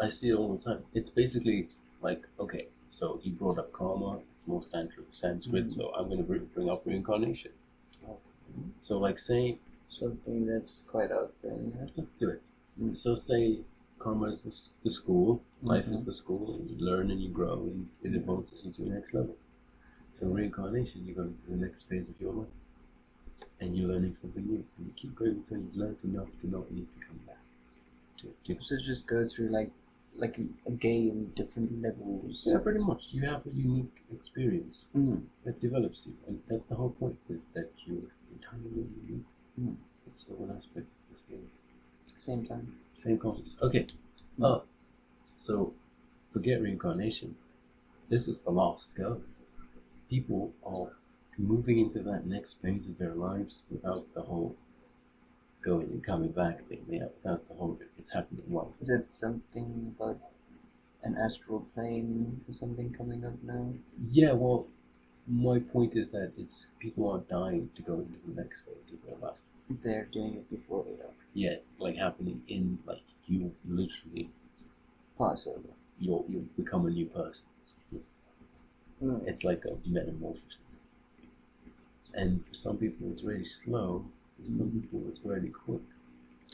I see it all the time. It's basically like, okay, so you brought up karma, it's more Sanskrit, so I'm going to bring up reincarnation. So, like, say something that's quite out there. Yeah? Let's do it. So, say karma is the school, life is the school, and you learn and you grow, and it evolves you to the next level. So, reincarnation, you go into the next phase of your life, and you're learning something new, and you keep going until you've learned enough to not need to come back. So it just goes through like a game, different levels. Yeah, pretty much. You have a unique experience that develops you, and that's the whole point, is that you're entirely unique. It's the one aspect of this game. Same time. Same consciousness. Okay. So forget reincarnation. This is the last go. People are moving into that next phase of their lives without the whole going and coming back thing. Without the whole, it's happening once. Is it something about an astral plane or something coming up now? Yeah, well, my point is that it's people are dying to go into the next phase of their life. They're doing it before they die. Yeah, it's like happening in, like, you literally pass over. You become a new person. It's like a metamorphosis. And for some people it's really slow, and some people it's really quick.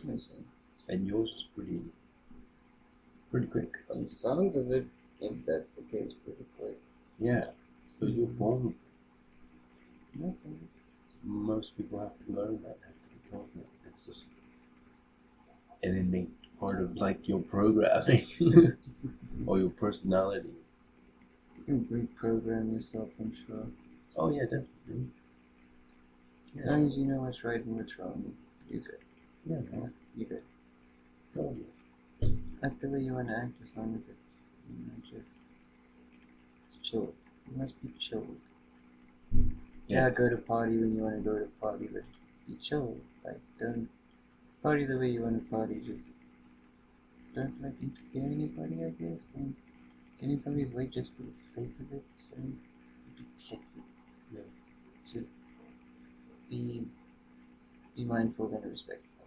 I see. And yours is pretty quick. From the sounds of it, if that's the case, pretty quick. Yeah. So you're born with it. Okay. Most people have to learn that, have to be taught that. It's just an innate part of, like, your programming or your personality. You can reprogram yourself, I'm sure. Oh yeah, definitely. As long as you know what's right and what's wrong, you're good. Yeah, you're good. Totally. Act the way you want to act, as long as it's, just chill. You must be chill. Yeah, go to party when you want to go to party, but be chill. Like, don't party the way you want to party. Just don't, like, interfere anybody, I guess. Don't get in somebody's way just for the sake of it. Don't be petty. Yeah. Just be mindful and respectful.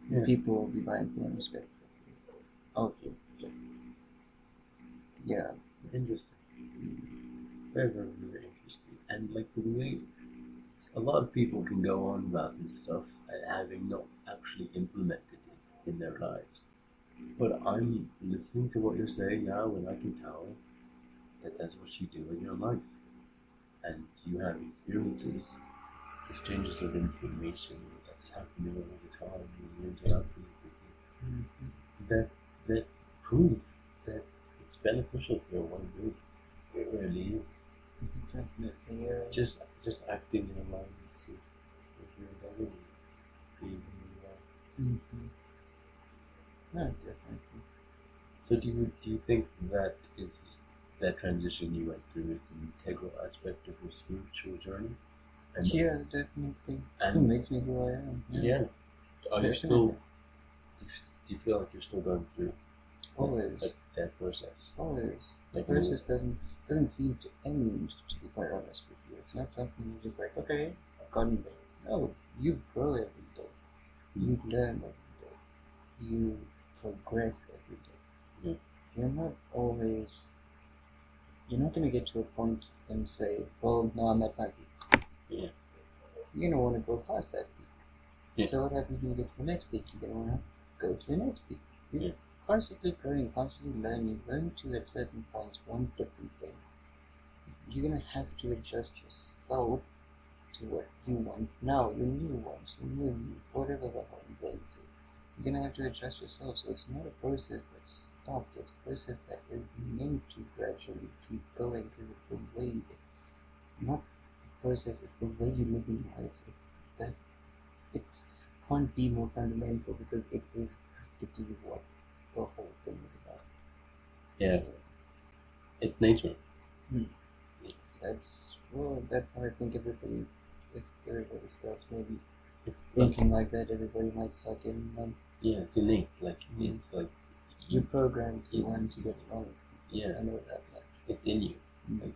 Yeah. People will be mindful and respectful of you. Yeah. Interesting. Very, very, very interesting. And, like, the way a lot of people can go on about this stuff having not actually implemented it in their lives. But I'm listening to what you're saying now, and I can tell that that's what you do in your life. And you have experiences, exchanges of information that's happening all the time when you're interacting with people. That prove that it's beneficial to your well-being. It really is. Definitely, yeah. Just acting in alignment with your identity, being who you are. Mm-hmm. No, definitely. So do you think that is that transition you went through is an integral aspect of your spiritual journey? And Yeah, definitely. It and makes me who I am. yeah, are you Definitely. still do you feel like you're still going through Always. like that process? Always. The Like process doesn't seem to end, to be quite honest with you. It's not something you're just like, okay, I've gotten there. No, you grow every day. You learn every day. You progress every day. Yeah. You're not gonna get to a point and say, well, now I'm at my peak. Yeah. You're gonna want to go past that peak. Yeah. So what happens when you get to the next peak? You're gonna want to go to the next peak. You're Yeah. constantly growing, constantly learning. Learn to at certain points want different things. You're gonna have to adjust yourself to what you want now, your new wants, your new needs, whatever the hell you're going through. You're gonna have to adjust yourself. So it's not a process that stops. It's a process that is meant to gradually keep going because it's the way. It's not a process. It's the way you live in life. It's that. It's can't be more fundamental because it is practically what the whole thing is about. Yeah. It's nature. That's how I think everybody. If everybody starts maybe It's thinking like that, everybody might start getting along. yeah, it's innate. Like it's like You're programmed to want to get along with people. Yeah. I know that much. It's in you. Like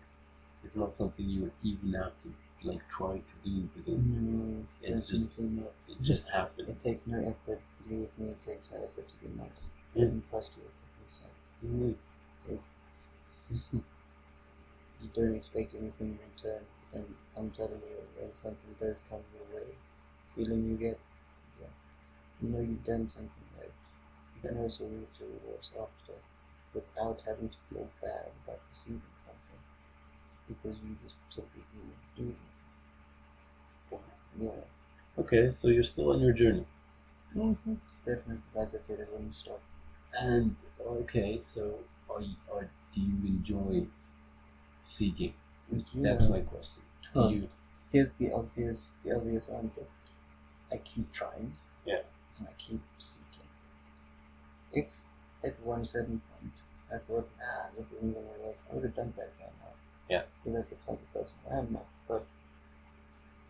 it's not something you even have to like try to do because it's just not. it just happens. It takes no effort. Believe me, it takes no effort to be nice. It Yeah. doesn't cost you a cent. It's you don't expect anything in return, and I'm telling you, when something does come your way, feeling you get, yeah, you know you've done something right. You can also reap the rewards after, without having to feel bad about receiving something, because you just simply do it. Yeah. Okay, so you're still on your journey. Definitely, like I said, it wouldn't stop. And okay, so do you enjoy seeking? That's my question. Do you? Here's the obvious answer. I keep trying. Yeah. And I keep seeking. If at one certain point I thought, this isn't gonna work, I would have done that by now. Yeah. Because that's the type of person I am now. But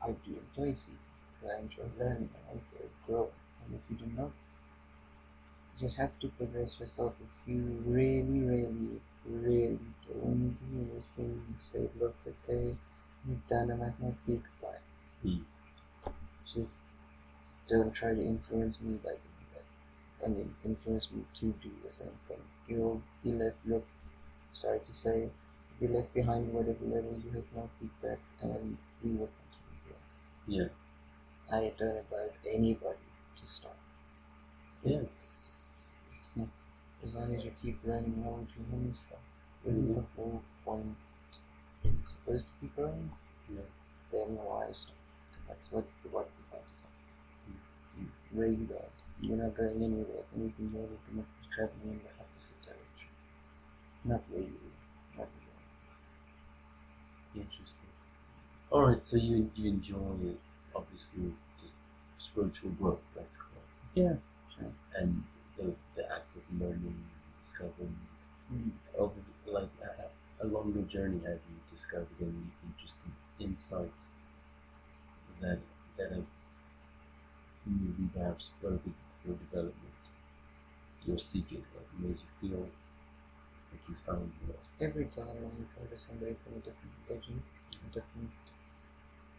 I do enjoy seeking. Because I enjoy learning. I enjoy growing. And if you do not, you have to progress yourself. If you really, really, really don't do anything, you say, look, okay, I'm done, I'm at my peak, fine. Just don't try to influence me by doing that. I mean, influence me to do the same thing. You'll be left, sorry to say, be left behind whatever level you have not peaked at, and we will continue growing. Yeah. I don't advise anybody to stop. Yes. As long as you keep learning more what you learn and stuff. Isn't the whole point supposed to be growing? Yeah. Then why stop? What's the point of something? Where you go? You're not going anywhere. If anything, you're looking at traveling in the opposite direction. Not where you not going. Interesting. All right, so you enjoy obviously just spiritual growth. Let's call it. Yeah. Sure. And the act of learning, discovering over like along the journey, have you discovered any interesting insights that have maybe perhaps furthered your development, your seeking, like made you feel like you found your Every time when you talk to somebody from a different religion, a different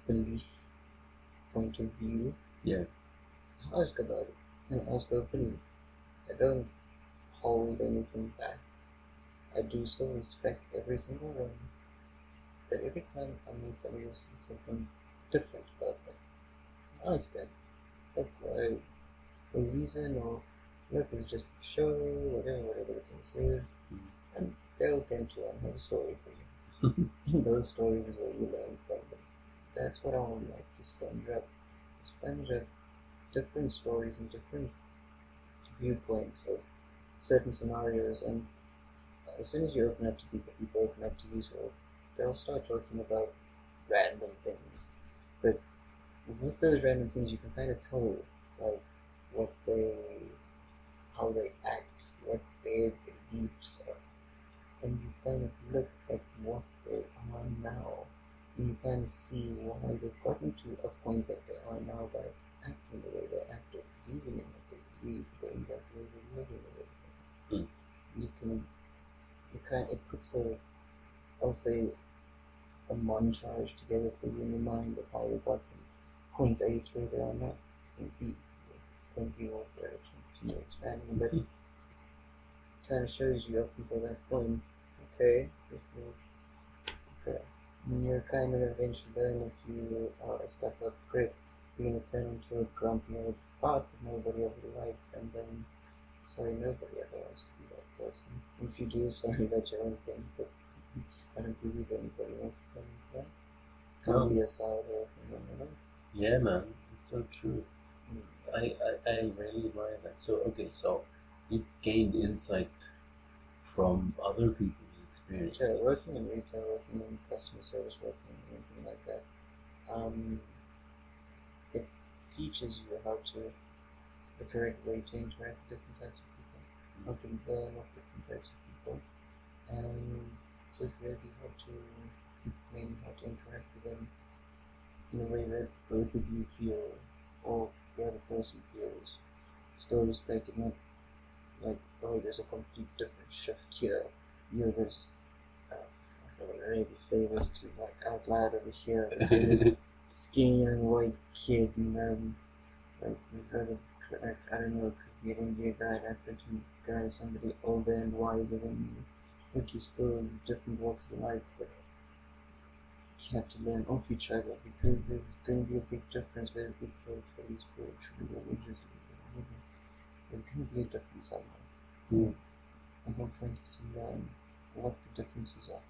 belief point of view, yeah, ask about it and ask openly. I don't hold anything back. I do still respect every single one, but every time I meet somebody who sees something different about them, I ask them, look, why, for a reason, or look, it's just a show, whatever the case is, and they'll tend to have a story for you. And those stories are where you learn from them. That's what I would like to sponge up different stories and different viewpoints of certain scenarios, and as soon as you open up to people open up to you, so they'll start talking about random things, but with those random things, you can kind of tell, like, how they act, what their beliefs are, and you kind of look at what they are now, and you kind of see why they've gotten to a point that they are now by acting the way they act, or believing in what they believe, going back to the way they live in the way they live. It puts I'll say, a montage together for you in your mind of how they got from point A to where they are now. Point B, point B or direction to expanding, but it kind of shows you up until that point. Okay, this is okay. And you're kind of eventually learning if you are a stuck-up prick, you're gonna turn into a grumpy old fart that nobody ever likes, and then sorry, nobody ever wants to be that person. If you do, sorry, that's your own thing, but I don't believe anybody wants to turn into that. Can't be a sour thing in your life. Yeah, man, it's so true. I really admire that. So, okay, so you've gained insight from other people's experience. Yeah, working in retail, working in customer service, working in anything like that, it teaches you the correct way to interact with different types of people, how to learn of different types of people, and just really how to interact with them in a way that both of you feel, or the other person feels, still respected, not like, oh, there's a complete different shift here, you're this, I don't really say this to like out loud over here, but you're this skinny young white kid, and like this other, like, I don't know, it could be an Indian guy, an African guy, somebody older and wiser than you, like you're still in different walks of life, but you have to learn off each other, because there's going to be a big difference, whether we feel spiritually, religiously, there's going to be a difference somewhere. The whole point is to learn what the differences are,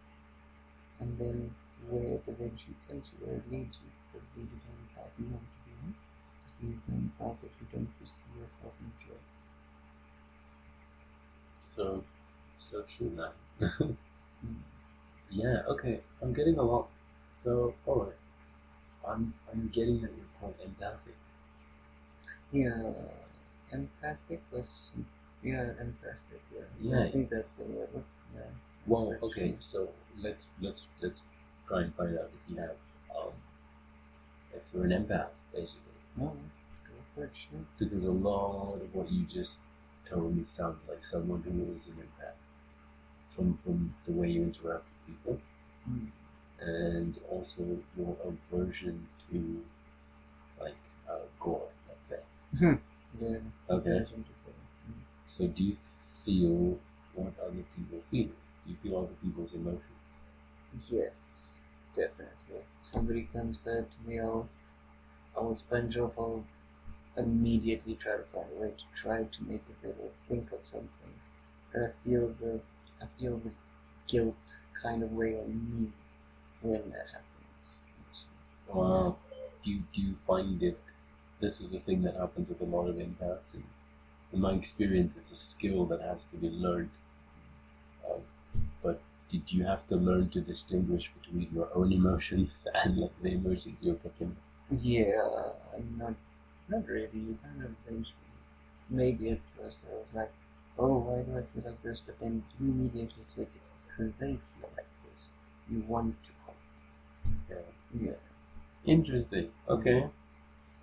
and then where it eventually takes you, where it leads you. Does it lead you down the path you want to be on? Does it lead you down the path that you don't foresee yourself enjoy? So true, man. Yeah, okay, I'm getting a lot. So, alright, I'm getting that you're quite empathic. Yeah, empathic. Yeah, I think that's the word. Yeah. Well, okay, so let's try and find out if you have if you're an empath, basically. No, go for it, sure. Because a lot of what you just told me sounds like someone who is an empath. From the way you interact with people, and also your aversion to like gore, let's say. Yeah. Okay. So do you feel what other people feel? Do you feel other people's emotions? Yes, definitely. Somebody comes to me, I'll sponge off. I'll immediately try to find a way to try to make the viewers think of something. But I feel the guilt kind of weigh on me when that happens. Do you find it? This is the thing that happens with a lot of empaths. In my experience, it's a skill that has to be learned. But did you have to learn to distinguish between your own emotions and like the emotions you're picking? Yeah, not really. You kind of eventually, maybe at first I was like, oh, why do I feel like this? But then you immediately click, it's because they feel like this. You want to help. Yeah. Interesting. Okay.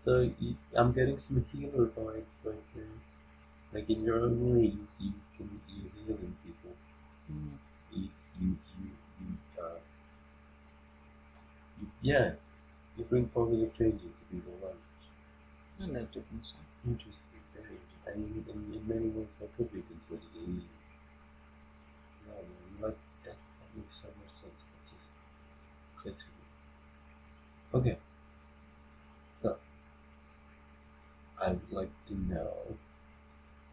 So I'm getting some healer vibes, like in your own way, you're healing people. You bring positive change into people's lives. I like to think so. Interesting, very interesting. I mean, in many ways, that could be considered healing. Yeah, man, like that makes so much sense. It just clicks with me. Okay, so I would like to know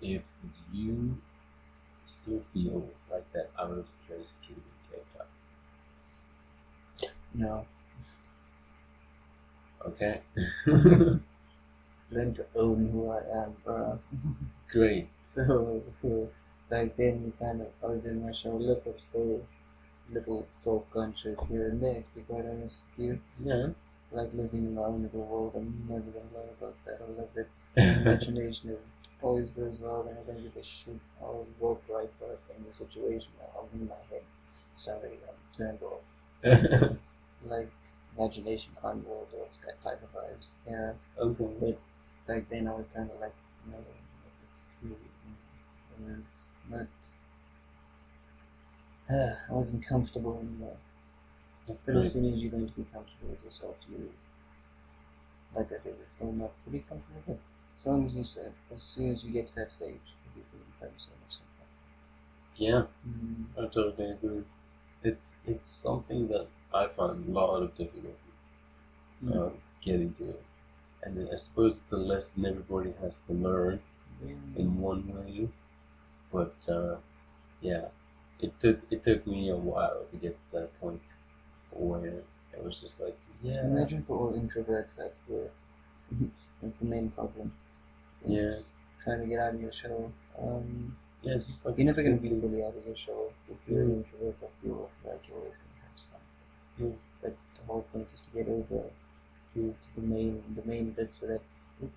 if you still feel like that out of place kid in Cape Town. No. Okay. Learn to own who I am, bro. Great. So back then, I was in my show look up store, little self-conscious here and there, to be quite honest with you. Yeah. Like living in my own little world, I'm never gonna lie about that. I love it. Imagination is always goes well, and I don't give a shit. I'll walk right past any situation. I'll in my head. Sorry, I'm turned off. Like imagination can't ward off that type of vibes. Yeah. Okay. But back then I was kind of like, no, it's too. It was not. I wasn't comfortable anymore. That's But great. as soon as you're going to be comfortable with yourself, you, like I said, it's still not pretty comfortable. As long as you said, as soon as you get to that stage, everything becomes so much simpler. Yeah, Mm. I totally agree. It's something that I find a lot of difficulty getting to it, and I suppose it's a lesson everybody has to learn in one way. But yeah, it took me a while to get to that point where it was just like, yeah. Imagine for all introverts, that's the main problem. It's trying to get out of your shell. Yeah, it's just like you're never going to be fully out of your shell if you're an introvert. I feel like you're always going to have something. But the whole point is to get over to the main bit, so that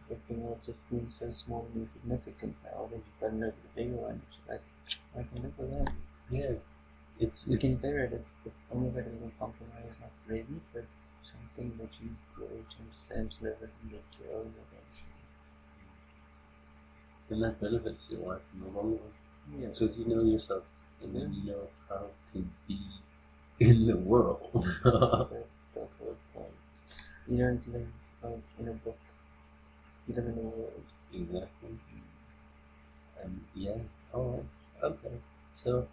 everything else just seems so small and insignificant now. Then you've gotten over the bigger one, which is like, I can live with that. Yeah, you can bear it. It's almost like a little compromise, not really, but something that you grow to understand, to live with, and make your own eventually. And that benefits your life in the long run. Yeah. Because you know yourself, and then you know how to be in the world. The whole point. You don't live like in a book. You live in the world. Exactly. And yeah, alright, okay. So,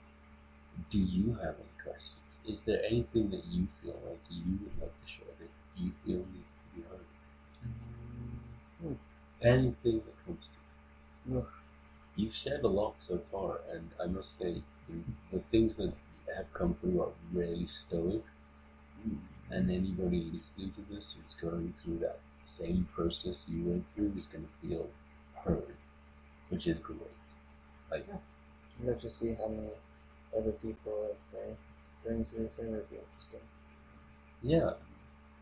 do you have any questions? Is there anything that you feel like you would like to share that you feel needs to be heard? Anything that comes to you. You've shared a lot so far, and I must say, the things that have come through are really stoic. And anybody listening to this who's going through that same process you went through is going to feel heard, which is great. Like, I'd love to see how many other people out there going through the same. Would be interesting. Yeah,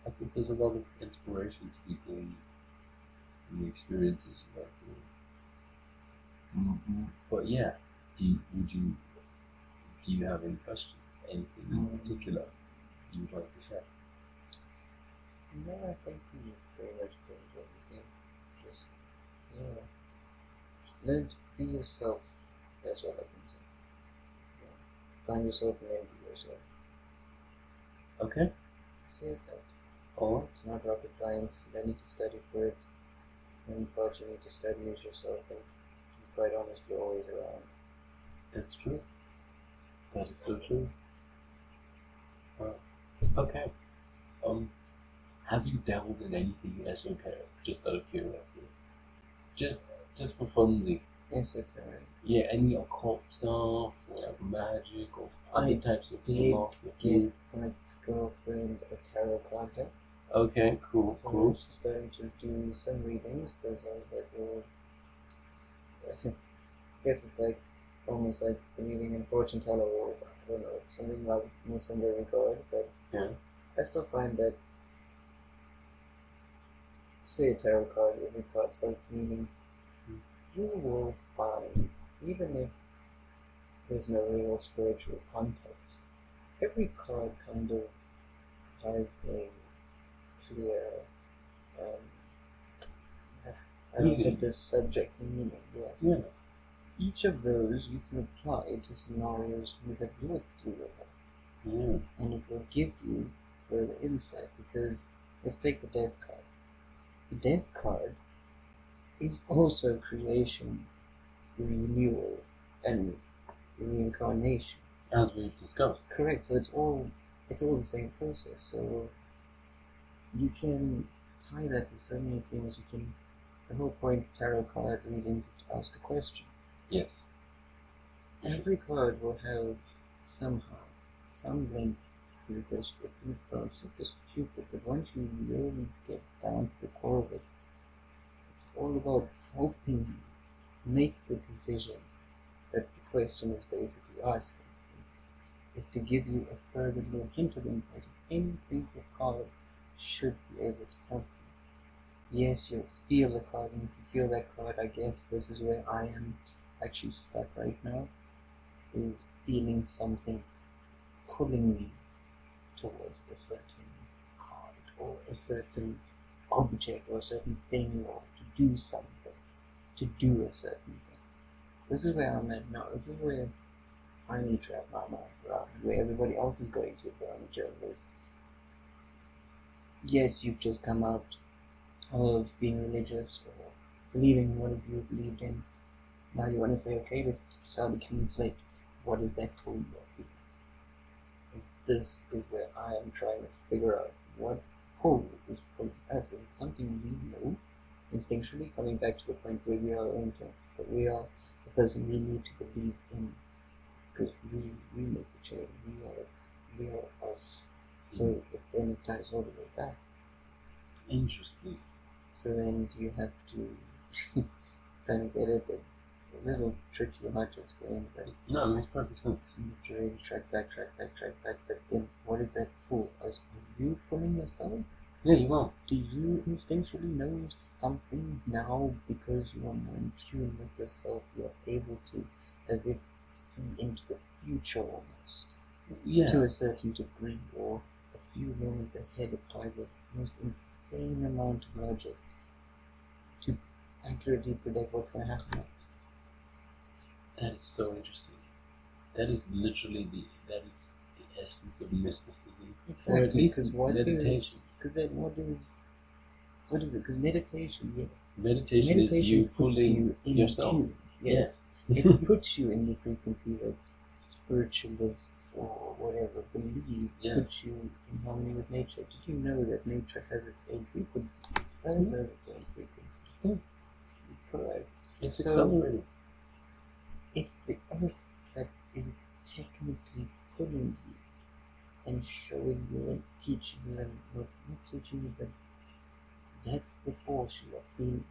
I think there's a lot of inspiration to people in the experiences you went through. But yeah, do you have any questions? Anything in particular you'd like to share? No, I think we pretty much covered everything. Just learn to be yourself. That's all I can say. Find yourself and then be yourself. Okay. Says that. Alright. It's not rocket science. You don't need to study for it. The only part you need to study is yourself, and to be quite honest, you're always around. That's true. That is so true. Okay. Have you dabbled in anything esoteric, just out of curiosity? Just for funsies. Esoteric. Yeah, any occult stuff, or magic, or other types of philosophy. Get my girlfriend a tarot card deck. Okay, cool, So cool. she started to do some readings, because I was like, well, I guess it's like almost like believing in fortune teller, or I don't know, something like in some regard, but yeah. I still find that, say a tarot card, every card's got its meaning. You will find, even if there's no real spiritual context, every card kind of has a clear, I don't get the subject and meaning, yes. Yeah. Each of those you can apply to scenarios you have lived through with them. Yeah. And it will give you further insight, because let's take the death card. The death card is also creation, renewal, and reincarnation. As we've discussed. Correct. So it's all the same process. So you can tie that with so many things. The whole point of tarot card readings is to ask a question. Yes. Every card will have somehow some link to the question. It's going to sound super stupid, but once you really get down to the core of it, it's all about helping you make the decision that the question is basically asking. is to give you a further little hint of insight. Any single card should be able to help you. Yes, you'll feel the card, and if you feel that card, I guess this is where I am actually stuck right now, is feeling something pulling me towards a certain card, or a certain object, or a certain thing, or to do something, to do a certain thing. This is where I'm at now. This is where I need to wrap my mind around, where everybody else is going to on the journey is, yes, you've just come out of being religious or believing what you believed in. Now you want to say, okay, let's start a clean slate. What is that pull you are feeling? And this is where I am trying to figure out what pull is pulling us. Is it something we know instinctually, coming back to the point where we are we are the person we need to believe in, because we make the change. We are us. So then it ties all the way back. Interesting. So then you have to kind of get it. It's a little tricky and hard to explain, but No, it makes perfect sense. you have to really track back. But then, what is that pull? Are you pulling yourself? Yeah, you are. Do you instinctually know something now because you are more in tune with yourself? You are able to, as if, see into the future almost, Yeah. to a certain degree, or a few moments ahead of time with the most insane amount of logic to accurately predict what's going to happen next. That is so interesting. That is literally the essence of mysticism, or at Exactly, least because what meditation. Because then what is it? Because meditation, yes. Meditation is you puts pulling you in yourself. tune. Yes. It puts you in the frequency that spiritualists or whatever believe puts you in harmony with nature. Did you know that nature has its own frequency? Earth has its own frequency. Yeah. Correct. It's So- accelerating. It's the earth that is technically pulling you and showing you and teaching you, and not teaching you, but that's the force you are feeling.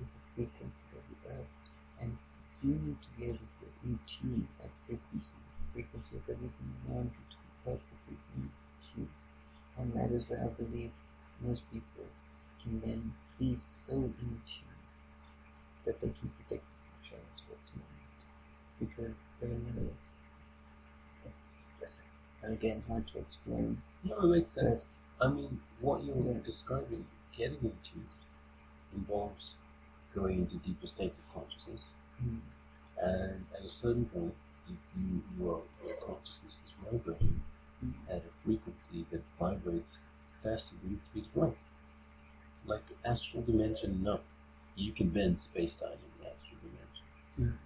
It's the frequency of the earth, and you need to be able to get in tune with that frequency. It's the frequency of everything around you to be perfectly in tune, and that is where I believe most people can then be so in tune that they can predict the future as what's moment, because they know it's, again, hard to explain. No, it makes But sense. I mean, what you're Yeah. describing, getting into, involves going into deeper states of consciousness, and at a certain point, your consciousness is vibrating at a frequency that vibrates faster than the speed of light. Like astral dimension, no. You can bend space-time in the astral dimension.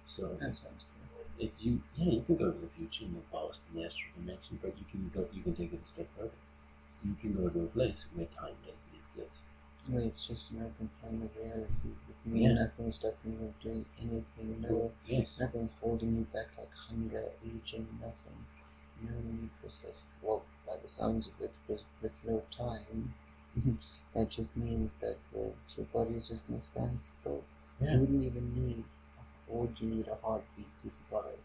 So that sounds good. if you can go to the future and the past in the astral dimension, but you can take it a step further. You can go to a place where time doesn't exist. Where it's just an open plane of reality with me, Yeah. nothing stopping you from doing anything, nothing holding you back like hunger, aging, nothing. No need for well, by the sounds of it, with no time, that just means that your body is just going to stand still. Yeah. You wouldn't even need, or would you need a heartbeat to survive?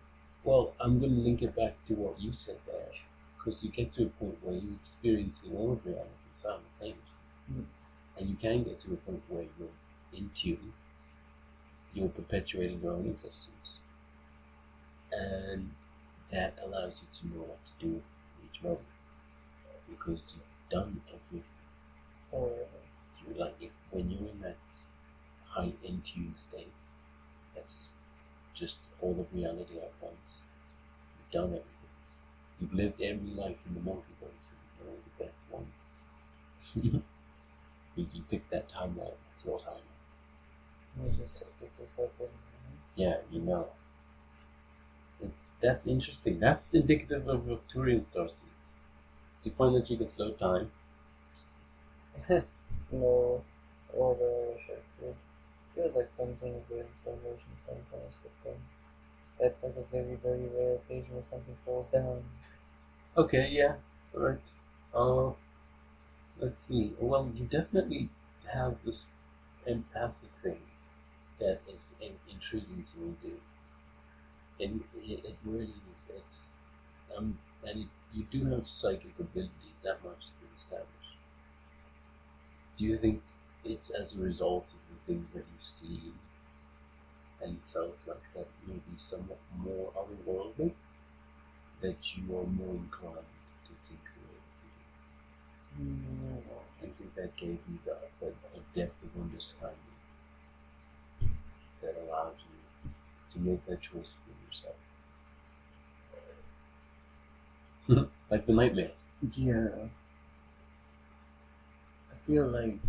Well, I'm going to link it back to what you said there, because you get to a point where you're experiencing all of reality simultaneously. And you can get to a point where you're in tune, you're perpetuating your own existence, and that allows you to know what to do in each moment, because you've done everything. When you're in that high in tune state, that's just all of reality at once. You've done everything. You've lived every life in the multiverse, and you're the best one. You pick that timeline, it's your timeline. You just stick yourself in. Yeah, you know. That's interesting. That's indicative of Arcturian starseeds. Do you find that you can slow time? No, although I wish I could. Feels like some things go in slow motion sometimes, but then that's like a very, very rare occasion where something falls down. Okay, yeah, alright. Let's see. Well, you definitely have this empathic thing that is intriguing to me, dude. And it really is. And you do have psychic abilities. That much has been established. Do you think it's as a result of the things that you've seen and felt like that maybe somewhat more otherworldly that you are more inclined to think the way you do? I think that gave you a depth of understanding that allowed you to make that choice for yourself. Like the nightmares. Yeah. I feel like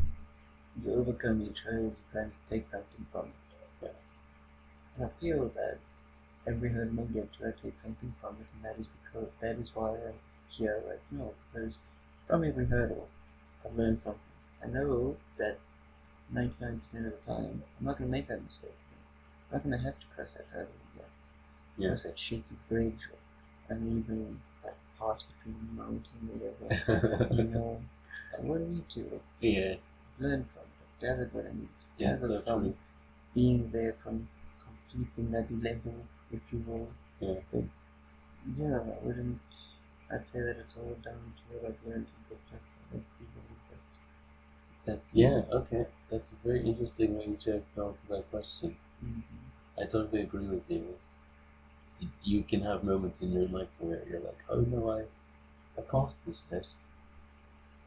you overcome each hurdle, you kind of take something from it. Yeah. And I feel that every hurdle I get to, I take something from it, and that is why I'm here right now. Because from every hurdle, I've learned something. I know that 99% of the time, I'm not going to make that mistake again. I'm not going to have to cross that hurdle again. Yeah. Cross that shaky bridge, or even like pass between the mountain or whatever. You know, I wouldn't need to. It's learn from it, gathered what I need. Gathered from being there, from completing that level, if you will. Yeah. But yeah, I'd say that it's all down to what I've learned and picked up from people. Okay. That's a very interesting way you chose to answer that question. Mm-hmm. I totally agree with you. You can have moments in your life where you're like, oh no, I passed this test.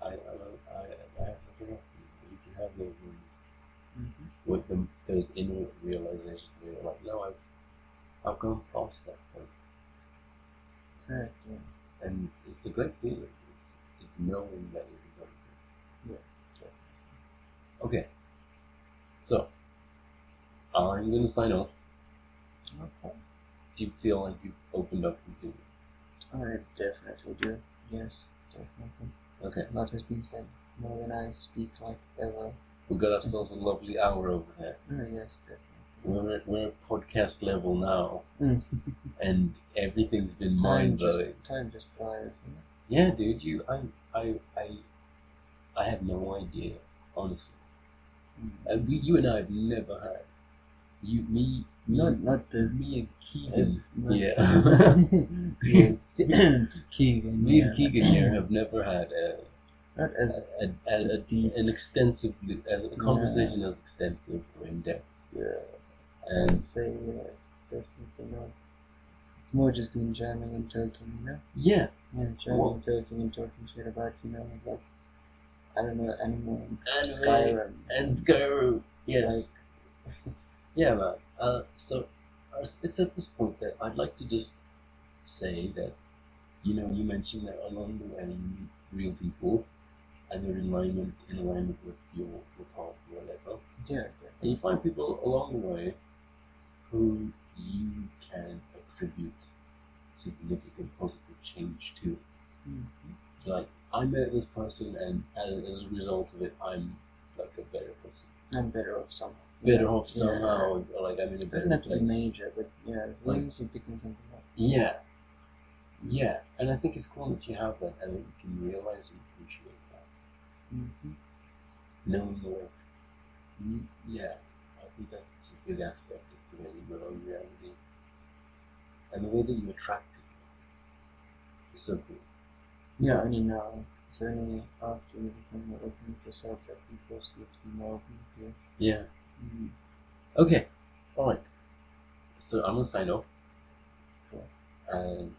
I have nothing else to do. You can have those moments with those inner realizations where you're like, no, I've gone past that point. Correct, yeah. And it's a great feeling. It's knowing that you're going through. Yeah. Okay. So I'm gonna sign off. Okay. Do you feel like you've opened up completely? I definitely do. Yes, definitely. Okay. A lot has been said, more than I speak like ever. We got ourselves a lovely hour over there. Oh yes, definitely. We're at podcast level now, and everything's been mind blowing. Time just flies, you know. Yeah, dude. I had no idea, honestly. You and I have never had not this. Me and Kegan. Yes, Kegan. Me and Kegan here have never had not as an extensive a conversation as extensive or in depth. Yeah, and I'd say definitely not. It's more just being jamming and talking, you know. Yeah, jamming, talking, and talking shit about, you know, like I don't know, anime Skyrim and Skyrim. Yes. Like, yeah, man. So it's at this point that I'd like to just say that, you know, you mentioned that along the way you meet real people, and they're in alignment with your path or whatever. Yeah. And you find people along the way who you can attribute significant positive change to. Like, I met this person, and as a result of it, I'm like a better person. I'm better off somehow. Or like I'm in a better place. It doesn't have to be major, but yeah, as long as you're picking something up. Yeah, and I think it's cool that you have that, and that you can realize and appreciate that. Knowing I think that's a big aspect of the way you know reality, and the way that you attract people is so cool. Yeah, I mean, it's only after you become more open with yourself that people see to be more open with you. Yeah. Okay. Alright. So I'm gonna sign off. Cool. And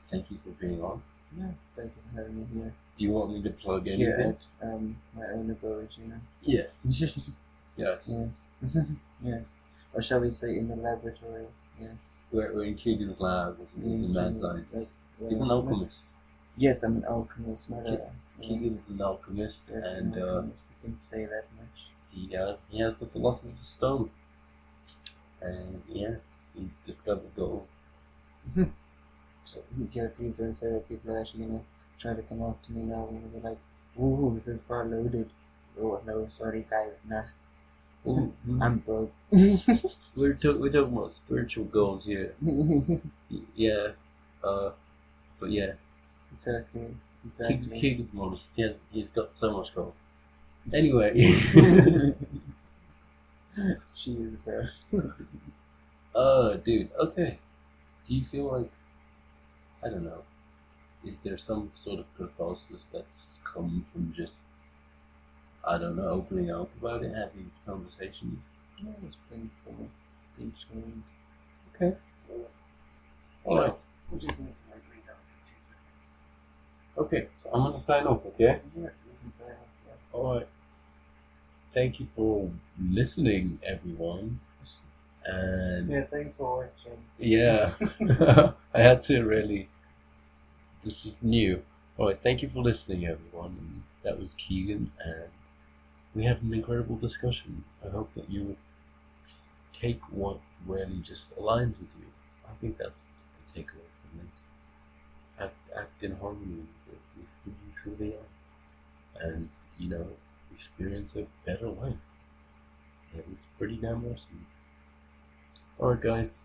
thank you for being on. Yeah, thank you for having me here. Do you want me to plug anything? Here at my own abode, you know. Yes. Yes. Yes. Or shall we say in the laboratory? Yes. We're in Kegan's lab. He's a mad scientist. He's an alchemist. Yes, I'm an alchemist. Kegan's an alchemist, yes, and an alchemist. You can say that much. He has the Philosopher's Stone, and he's discovered gold. So yeah, please don't say that people are actually gonna try to come up to me now and be like, "Ooh, this is far loaded." Oh no, sorry guys, nah. I'm broke. We're talking about spiritual goals here. But yeah. Exactly. Kegan's modest. He's got so much gold. Anyway. She is bro. Dude. Okay. Do you feel like, I don't know, is there some sort of catharsis that's come from just, I don't know, opening up about it, having these conversations? Yeah, it's been for being trained. Okay. Alright. We'll just need to like read out. Okay, so I'm gonna sign off, okay? Yeah, we can say that. Yeah. Alright. Thank you for listening, everyone. And Yeah, thanks for watching. yeah, I had to really. This is new. Alright, thank you for listening, everyone. And that was Kegan, and we had an incredible discussion. I hope that you take what really just aligns with you. I think that's the takeaway from this. Act in harmony with who you truly are, and experience a better life. It was pretty damn awesome. Alright, guys,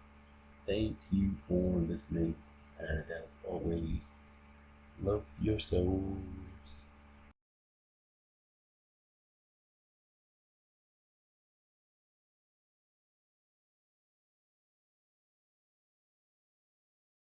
thank you for listening, and as always, love your soul.